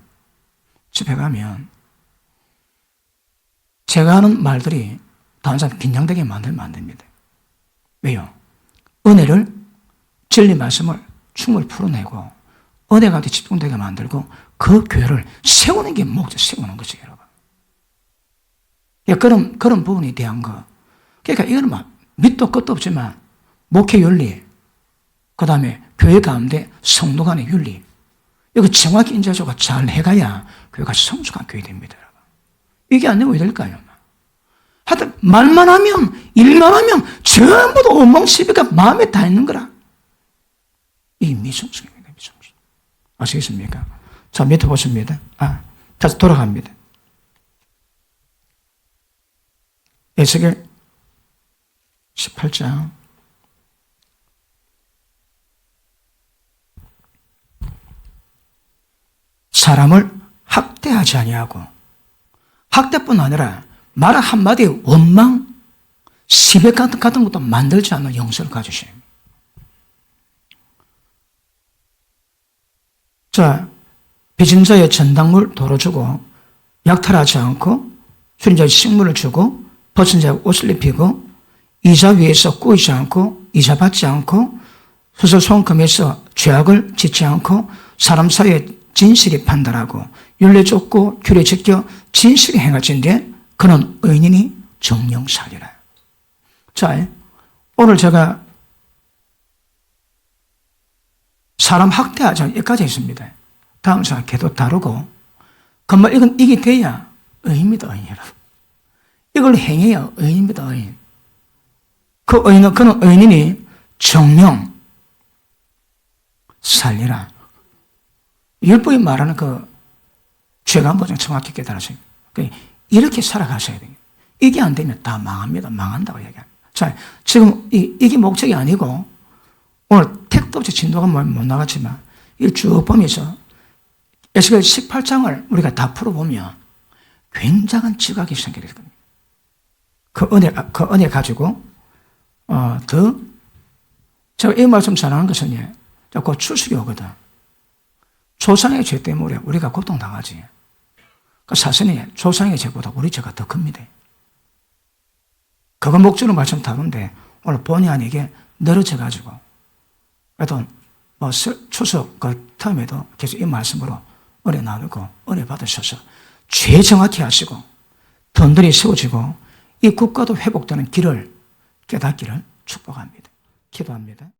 제가 하는 말들이 다른 사람 긴장되게 만들면 안 됩니다. 왜요? 은혜를, 진리 말씀을 충분히 풀어내고 은혜가 집중되게 만들고 그 교회를 세우는 게 목적, 세우는 거죠, 여러분. 그런 부분에 대한 거. 그러니까 이거는 막 밑도 끝도 없지만 목회 윤리, 그 다음에 교회 가운데 성도 간의 윤리, 이거 정확히 인자조가 잘 해가야 교회가 성숙한 교회 됩니다, 여러분. 이게 안 되면 왜 될까요? 하여튼 말만 하면, 일만 하면 전부 다 원망시비가 마음에 다 있는 거라. 이게 미성숙입니다, 미성숙. 아시겠습니까? 자, 밑에 보십니다. 다시 돌아갑니다. 에스겔 18장. 사람을 학대하지 아니하고, 학대뿐 아니라 말 한마디에 원망, 시비 같은 것도 만들지 않는 영성을 가지시오. 자, 빚진 자의 전당물 도로 주고, 약탈하지 않고, 술인 자의 식물을 주고, 벗은 자의 옷을 입히고, 이자 위에서 꾸이지 않고, 이자 받지 않고, 수설 송금에서 죄악을 짓지 않고, 사람 사이에 진실이 판단하고, 율례 쫓고, 규례 지켜 진실이 행하진데, 그는 의인이니 정령 살리라. 자, 오늘 제가 사람 학대하지 않고 여기까지 있습니다. 다음 시간에 걔도 다루고, 정말 이게 돼야 의인입니다, 의인 여러분. 이걸 행해야 의인입니다, 의인. 그는 의인이니 정령 살리라. 율법이 말하는 그 죄감 보장 정확히 깨달으세요. 이렇게 살아가셔야 돼요. 이게 안 되면 다 망합니다. 망한다고 얘기합니다. 자, 지금 이게 목적이 아니고, 오늘 택도 없이 진도가 못 나갔지만, 이걸 쭉 보면서, 에스겔 18장을 우리가 다 풀어보면, 굉장한 지각이 생기게 될 겁니다. 그 은혜 가지고, 제가 이 말씀 전하는 것은, 곧 추수기 오거든. 조상의 죄 때문에 우리가 고통당하지. 그 사실은 조상의 죄보다 우리 죄가 더 큽니다. 그거 목적으로 말씀 다룬데 오늘 본의 아니게 늘어져가지고 그래도 추석 그 다음에도 계속 이 말씀으로 은혜 나누고 은혜 받으셔서 죄 정확히 하시고 던들이 세워지고 이 국가도 회복되는 길을 깨닫기를 축복합니다. 기도합니다.